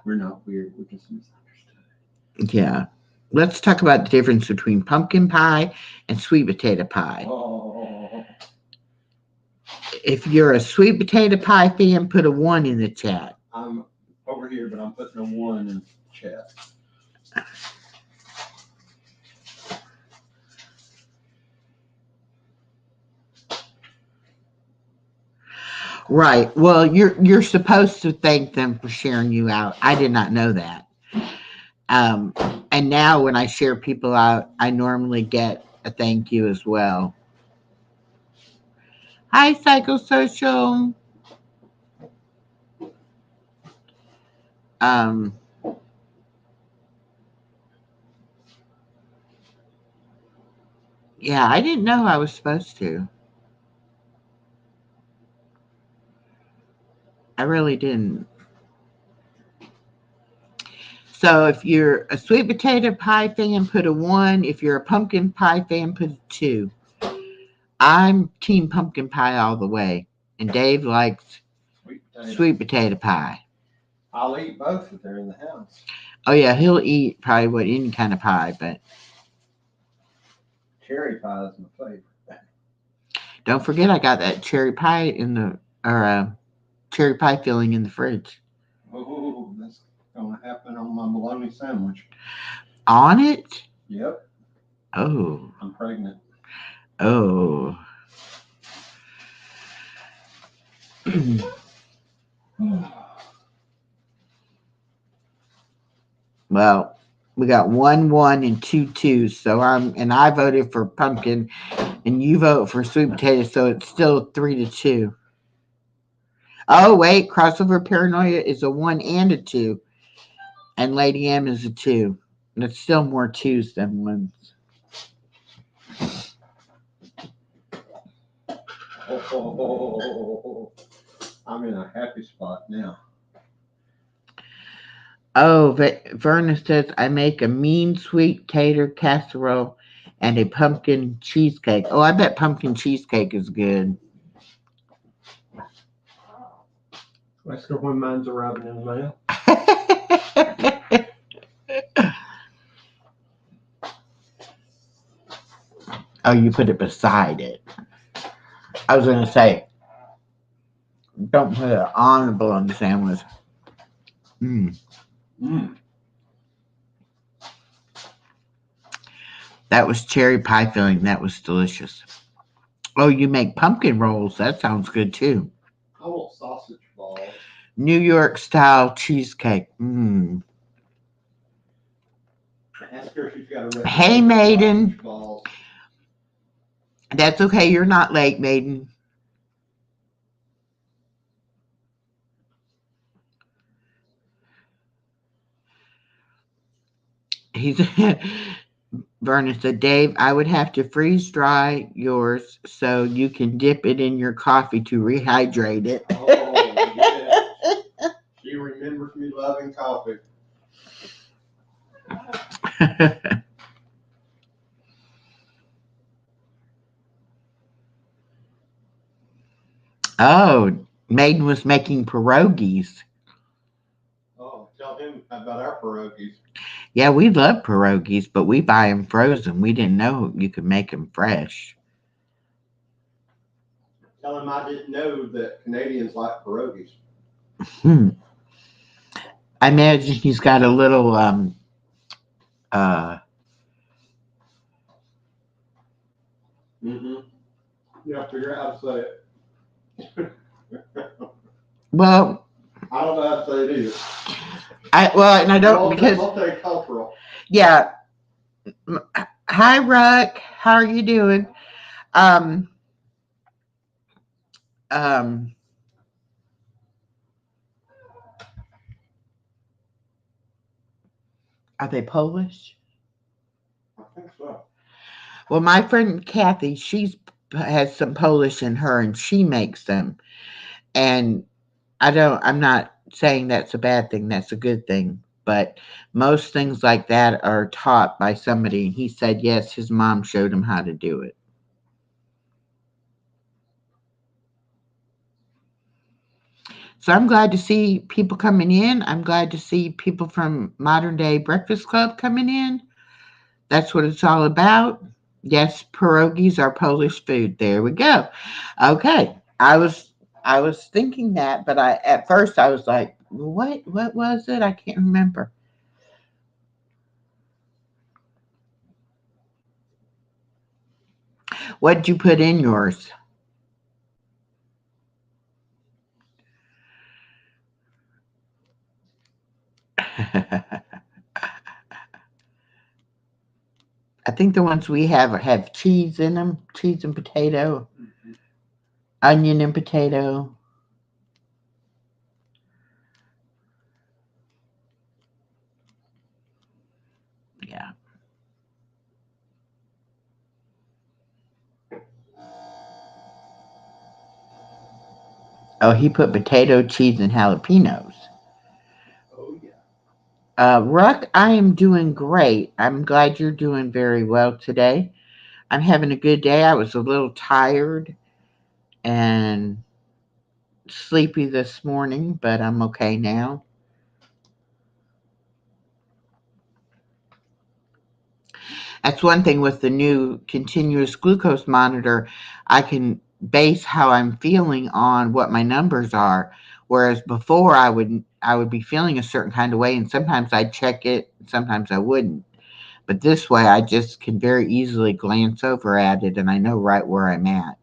We're not weird. We're just misunderstood. Yeah. Let's talk about the difference between pumpkin pie and sweet potato pie. Oh. If you're a sweet potato pie fan, put a 1 in the chat. I'm over here, but I'm putting a 1 in the chat. Right. Well, you're supposed to thank them for sharing you out. I did not know that. Um, and now when I share people out, I normally get a thank you as well. Hi, Psychosocial. Um, yeah, I didn't know I was supposed to. I really didn't. So if you're a sweet potato pie fan, put a 1. If you're a pumpkin pie fan, put a 2. I'm team pumpkin pie all the way. And Dave likes sweet potato pie. I'll eat both if they're in the house. Oh yeah, he'll eat probably what any kind of pie, but cherry pie is my favorite. Don't forget I got that cherry pie cherry pie filling in the fridge. Oh, that's gonna happen on my bologna sandwich. On it? Yep, Oh. I'm pregnant. Oh. Well, we got 1-1 and 2-2. So I voted for pumpkin, and you vote for sweet potato. So it's still 3-2. Oh wait, crossover paranoia is a 1 and a 2, and Lady M is a 2. And it's still more twos than ones. Oh, I'm in a happy spot now. Oh, Verna says I make a mean sweet tater casserole and a pumpkin cheesecake. Oh, I bet pumpkin cheesecake is good. Let's go when mine's arriving in the mail. Oh, you put it beside it. I was gonna say, don't put it on the bologna sandwich. Mm. Mm. That was cherry pie filling. That was delicious. Oh, you make pumpkin rolls. That sounds good too. I want sausage balls. New York style cheesecake. Mm. Ask her if she's got a recipe Hey, for Maiden. sausage balls. That's okay. You're not late, Maiden. He's Vernon said, Dave, I would have to freeze dry yours so you can dip it in your coffee to rehydrate it. Oh, yes. She remembers me loving coffee. Oh, Maiden was making pierogies. Oh, tell him about our pierogies. Yeah, we love pierogies, but we buy them frozen. We didn't know you could make them fresh. Tell him I didn't know that Canadians like pierogies. Hmm. I imagine he's got a little uh Mm-hmm. You have to figure out how to say it. well, I don't know how to say it either. and I don't because Multicultural. yeah. Hi, Ruck. How are you doing? Um, um, are they Polish? I think so. Well, my friend Kathy, she's has some Polish in her, and she makes them. And I'm not saying that's a bad thing. That's a good thing. But most things like that are taught by somebody. He said yes, his mom showed him how to do it. So I'm glad to see people coming in. I'm glad to see people from Modern Day Breakfast Club coming in. That's what it's all about. Yes, pierogies are Polish food. There we go. Okay. I was thinking that, but I at first I was like, what was it? I can't remember. What did you put in yours? I think the ones we have cheese in them, cheese and potato, Mm-hmm. onion and potato. Yeah. Oh, he put potato, cheese, and jalapenos. Oh yeah. Ruck, I am doing great. I'm glad you're doing very well today. I'm having a good day. I was a little tired and sleepy this morning, but I'm okay now. That's one thing with the new continuous glucose monitor. I can base how I'm feeling on what my numbers are. Whereas before I would be feeling a certain kind of way and sometimes I'd check it, sometimes I wouldn't. But this way, I just can very easily glance over at it and I know right where I'm at.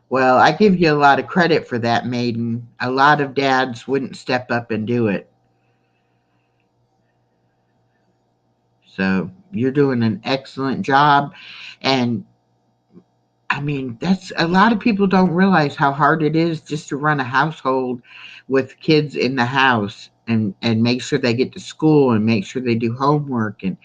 Well, I give you a lot of credit for that, Maiden. A lot of dads wouldn't step up and do it. So you're doing an excellent job. And I mean, that's a lot of people don't realize how hard it is just to run a household with kids in the house and make sure they get to school and make sure they do homework and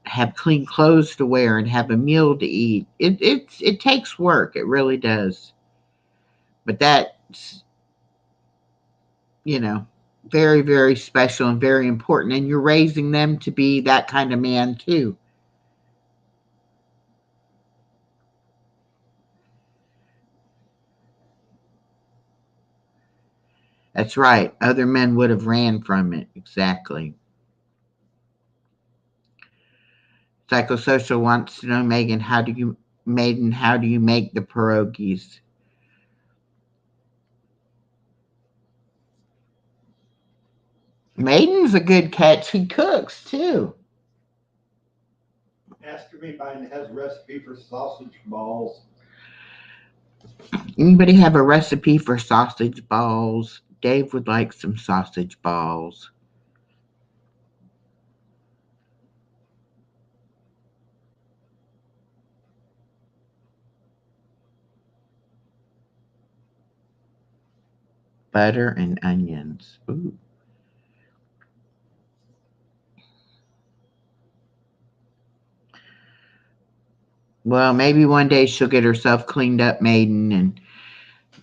have clean clothes to wear and have a meal to eat. It takes work. It really does. But that's, you know, very, very special and very important. And you're raising them to be that kind of man too. That's right. Other men would have ran from it. Exactly. Psychosocial wants to know, Megan, how do you make the pierogies? Maiden's a good catch. He cooks too. Ask me if I has a recipe for sausage balls. Anybody have a recipe for sausage balls? Dave would like some sausage balls. Butter and onions. Ooh. Well, maybe one day she'll get herself cleaned up, Maiden, and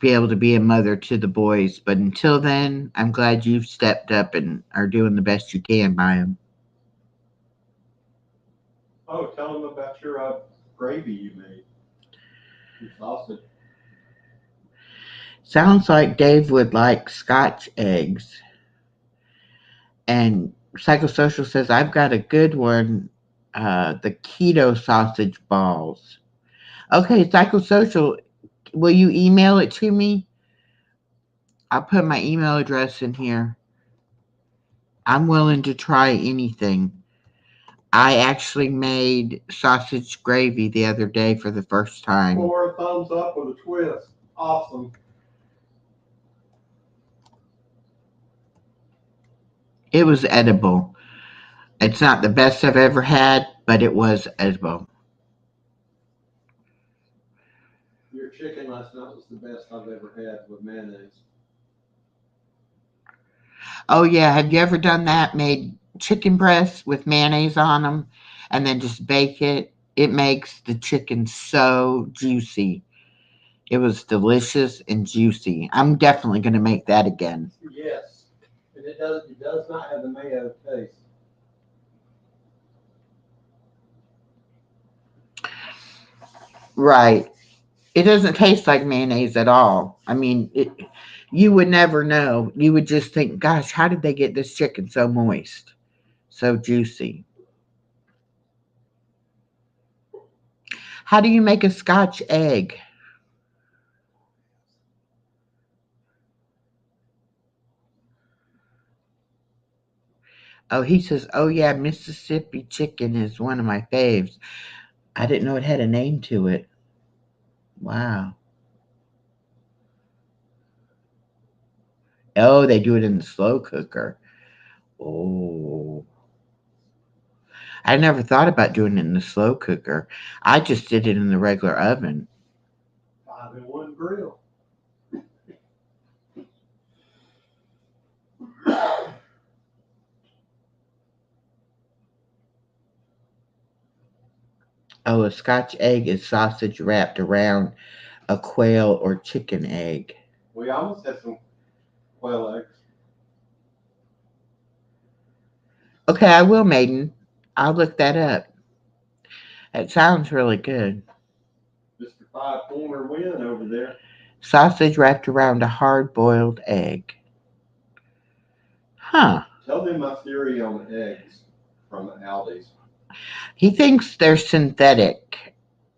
be able to be a mother to the boys. But until then, I'm glad you've stepped up and are doing the best you can by them. Oh, tell them about your gravy you made. Your sausage. Sounds like Dave would like Scotch eggs. And Psychosocial says, I've got a good one, the keto sausage balls. Okay, Psychosocial, will you email it to me? I'll put my email address in here. I'm willing to try anything. I actually made sausage gravy the other day for the first time. Or a thumbs up with a twist. Awesome. It was edible. It's not the best I've ever had, but it was edible. Your chicken last night was the best I've ever had with mayonnaise. Oh, yeah. Have you ever done that? Made chicken breasts with mayonnaise on them and then just bake it? It makes the chicken so juicy. It was delicious and juicy. I'm definitely going to make that again. Yes. And it does not have the mayo taste. Right. It doesn't taste like mayonnaise at all. I mean, you would never know. You would just think, gosh, how did they get this chicken so moist, so juicy? How do you make a Scotch egg? Oh, he says, oh, yeah, Mississippi chicken is one of my faves. I didn't know it had a name to it. Wow. Oh, they do it in the slow cooker. Oh, I never thought about doing it in the slow cooker. I just did it in the regular oven. 5-in-1 grill. Oh, a Scotch egg is sausage wrapped around a quail or chicken egg. We almost had some quail eggs. Okay, I will, Maiden. I'll look that up. That sounds really good. Mr. Five Corner win over there. Sausage wrapped around a hard boiled egg. Huh. Tell them my theory on eggs from Aldi's. He thinks they're synthetic,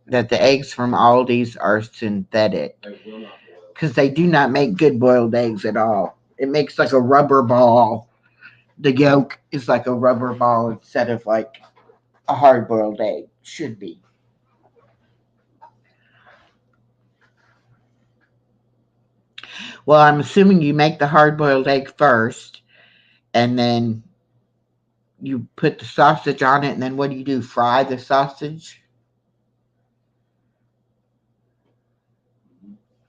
that the eggs from Aldi's are synthetic They will not boil. because they do not make good boiled eggs at all. It makes like a rubber ball. The yolk is like a rubber ball instead of like a hard boiled egg should be. Well, I'm assuming you make the hard boiled egg first and then you put the sausage on it, and then what do you do? Fry the sausage?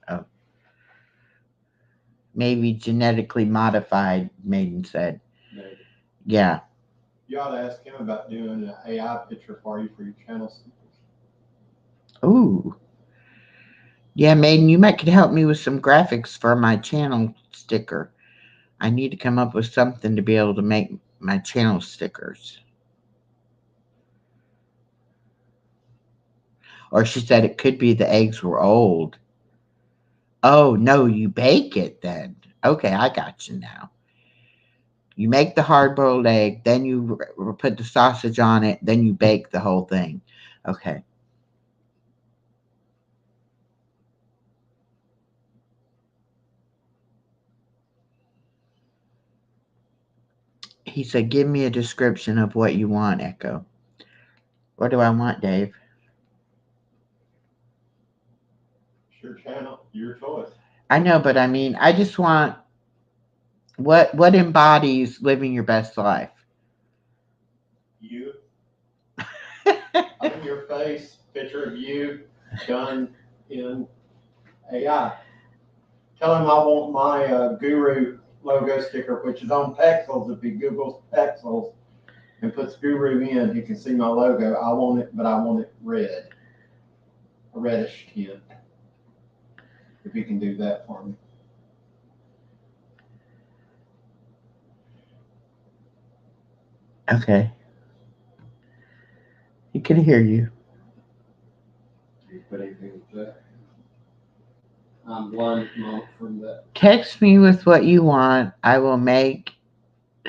Oh, maybe genetically modified, Maiden said. Maybe. Yeah. You ought to ask him about doing an AI picture for you for your channel. Ooh. Yeah, Maiden, you might could help me with some graphics for my channel sticker. I need to come up with something to be able to make my channel stickers. Or she said it could be the eggs were old. Oh, no, you bake it then. Okay, I got you now. You make the hard boiled egg, then you put the sausage on it, then you bake the whole thing. Okay. He said, give me a description of what you want, Echo. What do I want, Dave? It's your channel, your choice. I know, but I mean, I just want what embodies living your best life. You, in your face, picture of you done in AI. Tell him I want my Guru logo sticker, which is on Pexels. If he Googles Pexels and puts Guru in, he can see my logo. I want it, but I want it red, a reddish tint. If he can do that for me. Okay. He can hear you. You put anything with that. I'm blind at the moment from that. Text me with what you want. I will make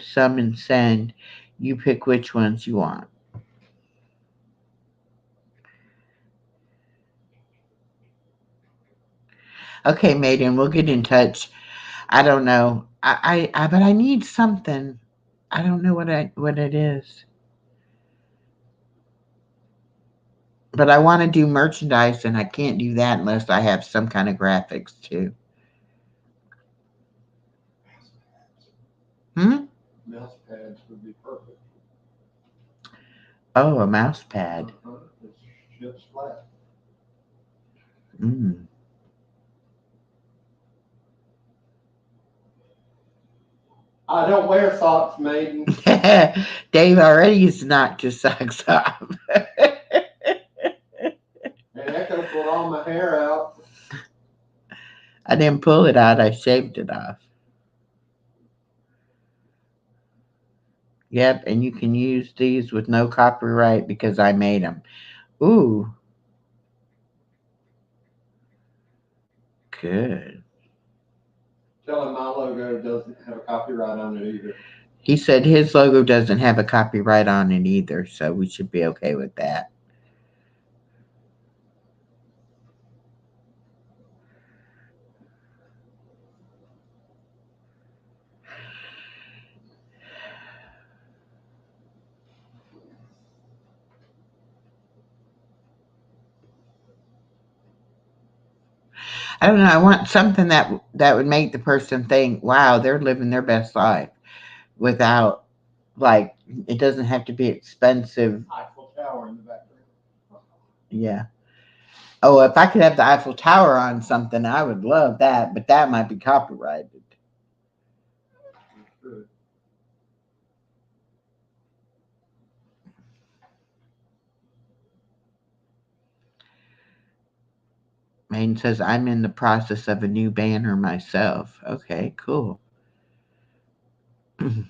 some and send. You pick which ones you want. Okay, Maiden, we'll get in touch. I don't know. But I need something. I don't know what it is. But I want to do merchandise, and I can't do that unless I have some kind of graphics too. Hmm. Mouse pads would be perfect. Oh, a mouse pad. It ships flat. Mm. I don't wear socks, maiden. Dave already has knocked his socks off. And Echo pulled all my hair out. I didn't pull it out. I shaved it off. Yep, and you can use these with no copyright because I made them. Ooh, good. Tell him my logo doesn't have a copyright on it either. He said his logo doesn't have a copyright on it either, so we should be okay with that. I don't know. I want something that would make the person think, "Wow, they're living their best life," without like it doesn't have to be expensive. Eiffel Tower in the background. Yeah. Oh, if I could have the Eiffel Tower on something, I would love that, but that might be copyrighted. Good. Maine says I'm in the process of a new banner myself. Okay, cool. I'm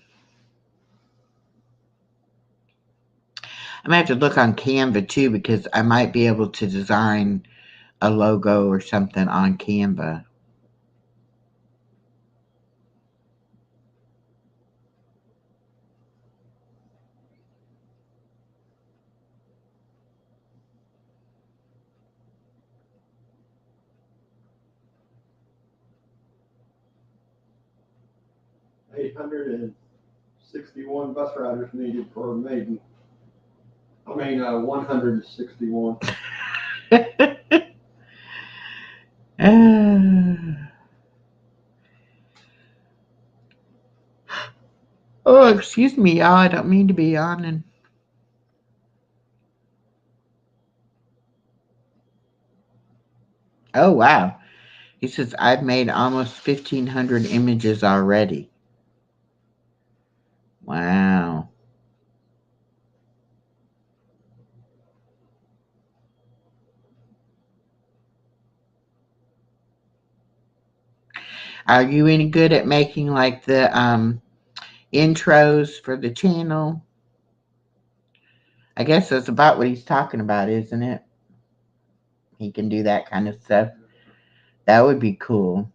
gonna have to look on Canva too because I might be able to design a logo or something on Canva. 861 bus riders needed for Maiden. I mean, 161. Oh, excuse me, y'all. I don't mean to be yawning. Oh, wow. He says, I've made almost 1,500 images already. Wow. Are you any good at making like the intros for the channel? I guess that's about what he's talking about, isn't it? He can do that kind of stuff. That would be cool.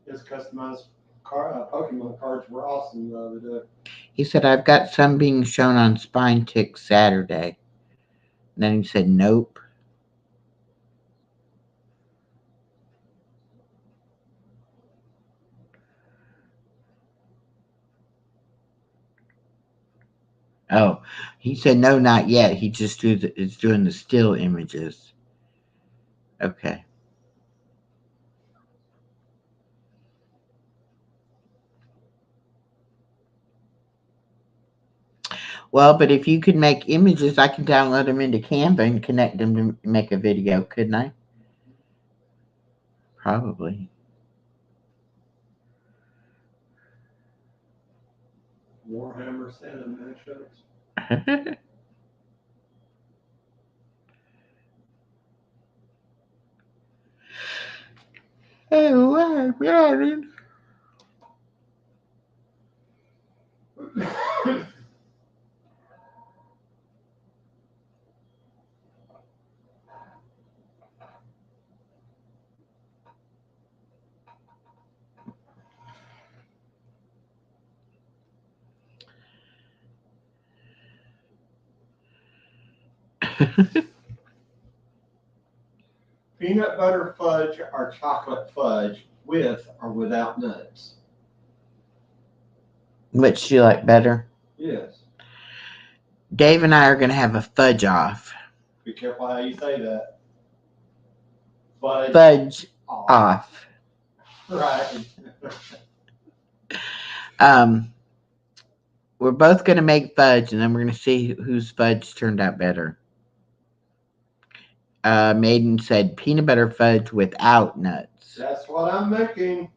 His customized Pokemon cards were awesome the other day. He said, I've got some being shown on Spine Tick Saturday. And then he said, nope. Oh, he said, no, not yet. He just is doing the still images. Okay. Well, but if you could make images, I can download them into Canva and connect them to make a video, couldn't I? Probably. Warhammer Santa matchups. Oh, wow, darling. Peanut butter fudge or chocolate fudge with or without nuts? Which do you like better? Yes. Dave and I are going to have a fudge off. Be careful how you say that. Fudge, Fudge off. off. Right. Um, we're both going to make fudge, and then we're going to see whose fudge turned out better. Maiden said peanut butter fudge without nuts. That's what I'm making.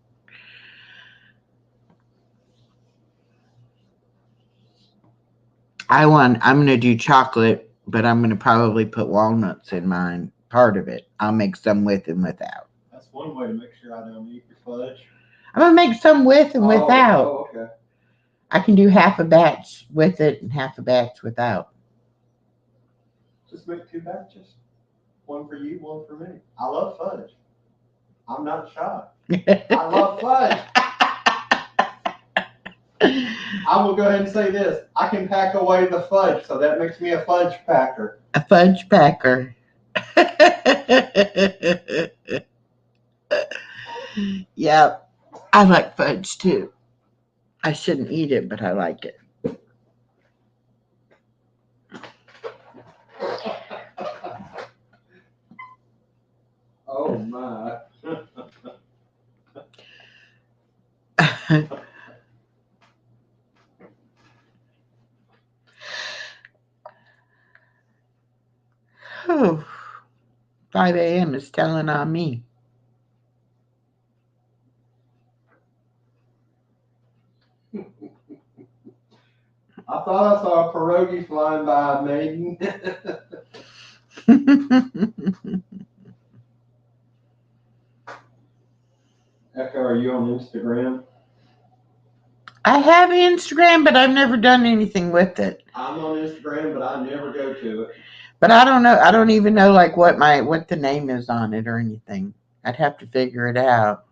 I'm going to do chocolate, but I'm going to probably put walnuts in mine. Part of it. I'll make some with and without. That's one way to make sure I don't eat your fudge. I'm going to make some with and without. Oh, okay. I can do half a batch with it and half a batch without. Just make 2 batches. One for you, one for me. I love fudge. I'm not shy. I love fudge. I will go ahead and say this. I can pack away the fudge, so that makes me a fudge packer. A fudge packer. Yep. I like fudge too. I shouldn't eat it, but I like it. Oh my. Oh, 5 a.m. is telling on me. I thought I saw a pierogi flying by, Maiden. Echo, are you on Instagram? I have Instagram, but I've never done anything with it. I'm on Instagram, but I never go to it. But I don't know. I don't even know like what the name is on it or anything. I'd have to figure it out.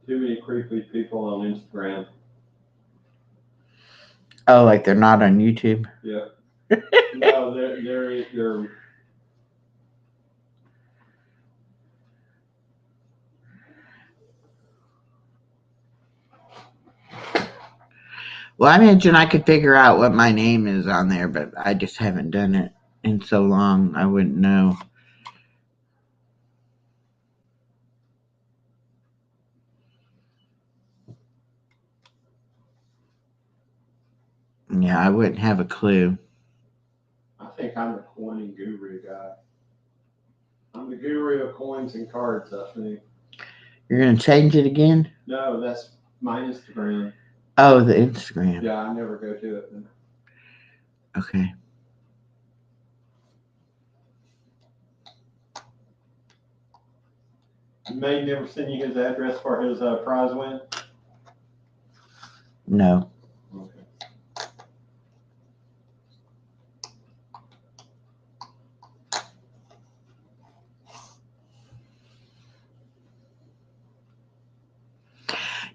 Too many creepy people on Instagram. Oh, like they're not on YouTube? Yeah. No, they're. Well, I imagine I could figure out what my name is on there, but I just haven't done it in so long. I wouldn't know. Yeah, I wouldn't have a clue. I think I'm the coin guru guy. I'm the guru of coins and cards. I think. You're going to change it again? No, that's my Instagram. Oh, the Instagram. Yeah, I never go to it. Okay. May never send you his address for his prize win. No. Okay.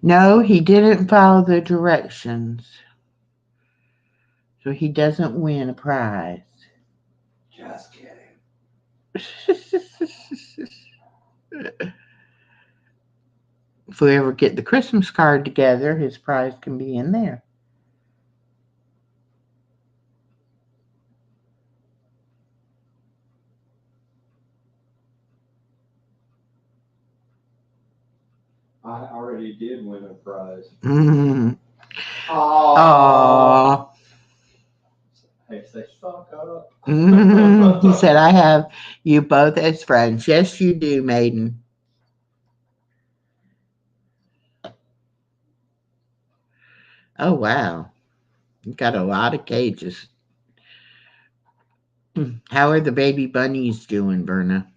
No, he didn't follow the directions. So he doesn't win a prize. Just kidding. If we ever get the Christmas card together, his prize can be in there. I already did win a prize. Mm. Oh. Aww. Hey, say suck up. He said, I have you both as friends. Yes, you do, maiden. Oh, wow. You got a lot of cages. How are the baby bunnies doing, Berna?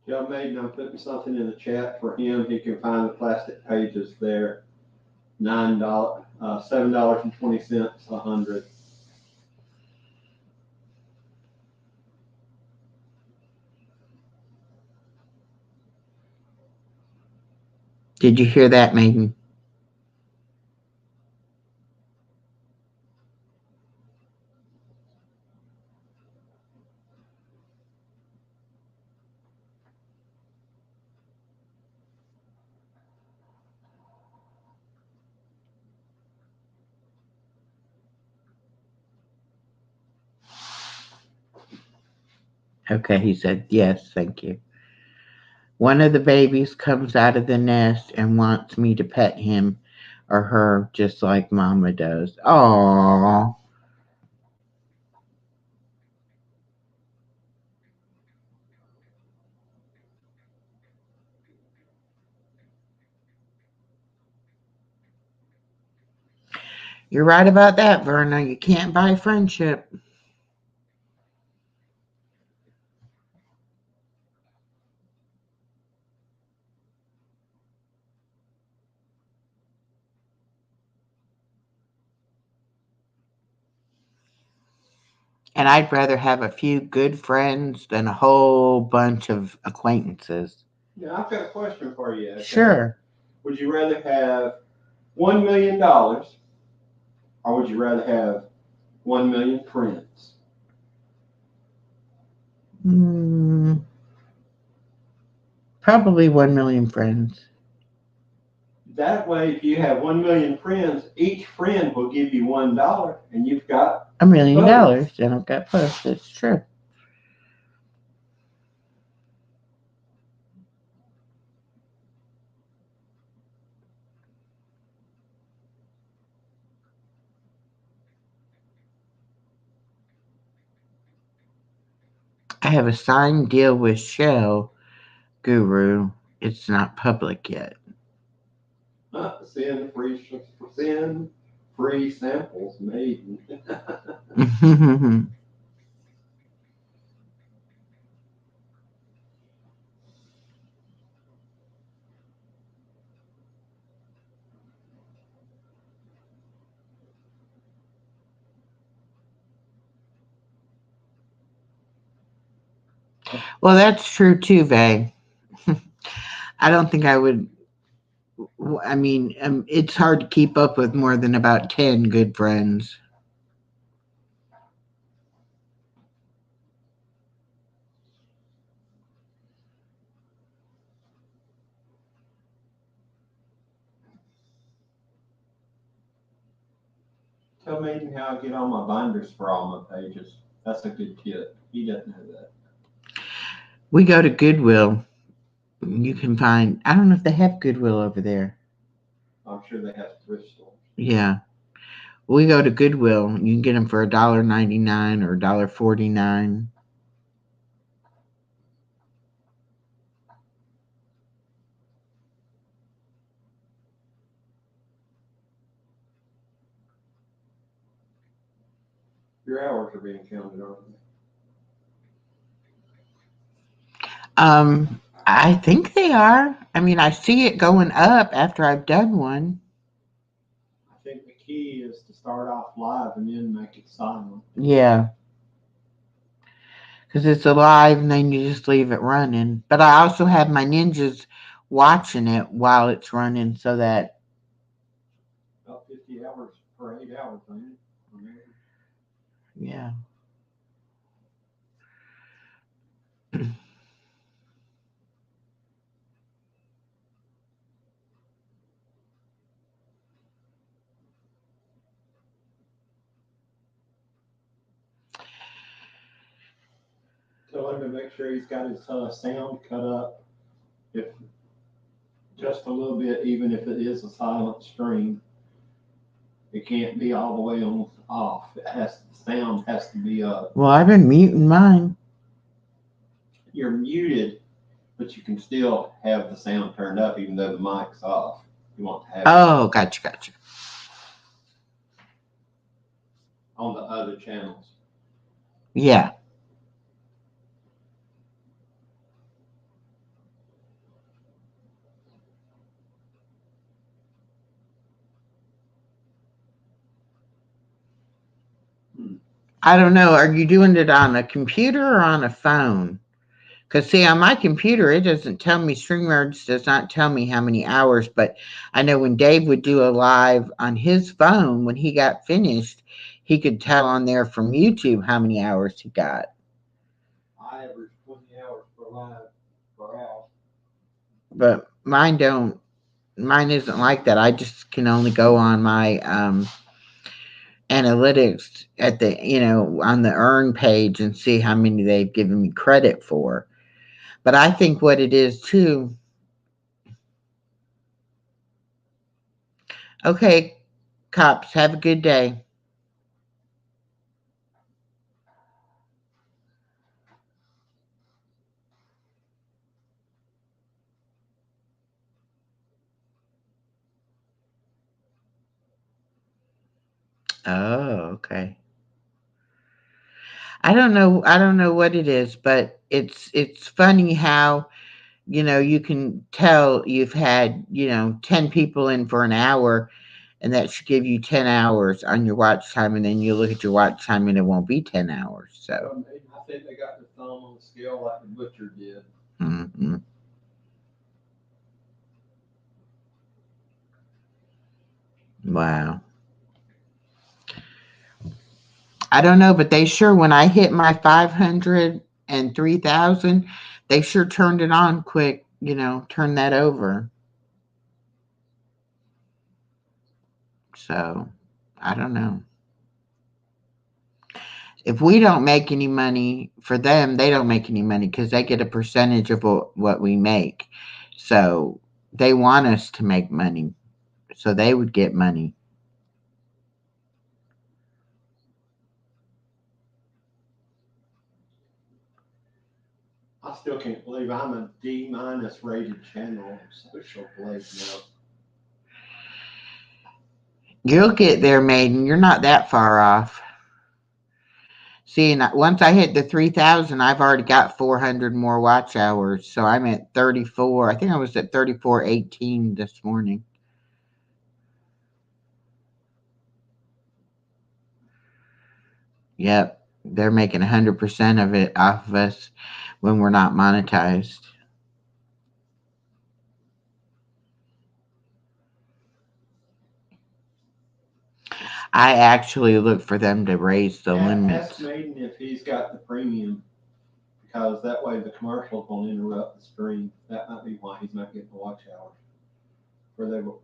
Joe Maiden, I'm putting something in the chat for him. He can find the plastic pages there. $9, $7.20 100. Did you hear that, maiden? Okay, he said, yes, thank you. One of the babies comes out of the nest and wants me to pet him or her just like Mama does. Aww. You're right about that, Verna. You can't buy friendship. And I'd rather have a few good friends than a whole bunch of acquaintances. Yeah, I've got a question for you. Okay? Sure. Would you rather have $1 million or would you rather have 1 million friends? Mm, probably 1 million friends. That way, if you have 1 million friends, each friend will give you $1, and you've got $1 million, and I've got plus. It's true. I have a signed deal with Shell Guru. It's not public yet. send free samples made. Well, that's true too, Vay. I don't think I would. I mean, it's hard to keep up with more than about 10 good friends. Tell Maiden how I get on my binders for all my pages. That's a good tip. He doesn't know that. We go to Goodwill. You can find, I don't know if they have Goodwill over there. I'm sure they have thrift stores. Yeah. We go to Goodwill. You can get them for $1.99 or $1.49. Your hours are being counted, aren't they? I think they are. I mean, I see it going up after I've done one. I think the key is to start off live and then make it silent. Yeah, because it's alive and then you just leave it running. But I also have my ninjas watching it while it's running so that, About 50 hours per 8 hours, ain't it? yeah. Tell him to make sure he's got his sound cut up, if just a little bit, even if it is a silent stream. It can't be all the way on off. The sound has to be up. Well, I've been muting mine. You're muted, but you can still have the sound turned up even though the mic's off. You want to have it Oh, gotcha, gotcha. on the other channels. Yeah. Hmm. I don't know. Are you doing it on a computer or on a phone? Because, see, on my computer, it doesn't tell me, StreamYards does not tell me how many hours, but I know when Dave would do a live on his phone, when he got finished, he could tell on there from YouTube how many hours he got. I average 20 hours per live per hour. But mine isn't like that. I just can only go on my analytics at the, on the earn page and see how many they've given me credit for. But I think what it is too. Okay, cops, have a good day. Oh, okay. I don't know what it is, but it's funny how, you can tell you've had, 10 people in for an hour and that should give you 10 hours on your watch time and then you look at your watch time and it won't be 10 hours. So, Well, I think they got the thumb on the scale like the butcher did. mhm. Wow. I don't know, but they sure, when I hit my 500 and 3,000, they sure turned it on quick, turn that over. So, I don't know. If we don't make any money for them, they don't make any money because they get a percentage of what we make. So, they want us to make money. So, they would get money. I still can't believe I'm a D minus rated channel on Social Blade now. You'll get there, Maiden. You're not that far off. See, and once I hit the 3,000, I've already got 400 more watch hours. So I'm at 34. I think I was at 34.18 this morning. Yep. They're making 100% of it off of us when we're not monetized. I actually look for them to raise the Ask limits. Maiden if he's got the premium, because that way the commercials won't interrupt the stream. That might be why he's not getting the watch hours. Where they will,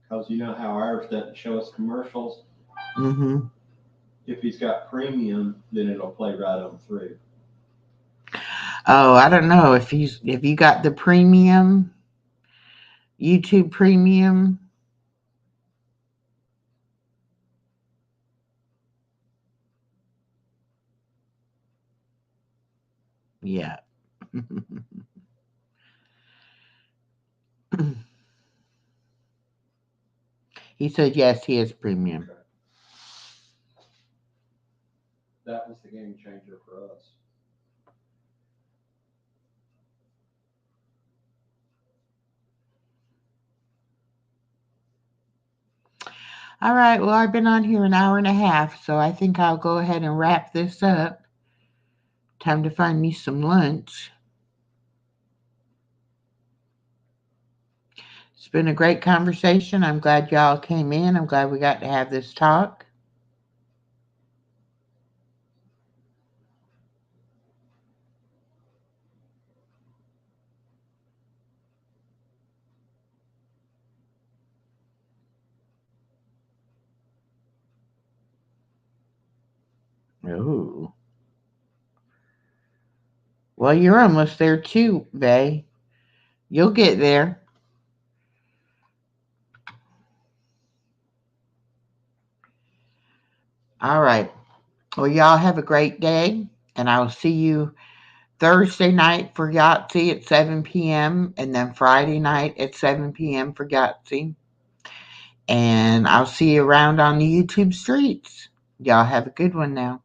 because you know how ours doesn't show us commercials. Hmm. If he's got premium, then it'll play right on through. Oh, I don't know if you got the premium, YouTube premium. Yeah. He said yes, he is premium. Okay. That was the game changer for us. All right, well, I've been on here an hour and a half, so I think I'll go ahead and wrap this up. Time to find me some lunch. It's been a great conversation. I'm glad y'all came in. I'm glad we got to have this talk. Ooh. Well, you're almost there too, Vay. You'll get there. All right. Well, y'all have a great day, and I will see you Thursday night for Yahtzee at 7 p.m., and then Friday night at 7 p.m. for Yahtzee. And I'll see you around on the YouTube streets. Y'all have a good one now.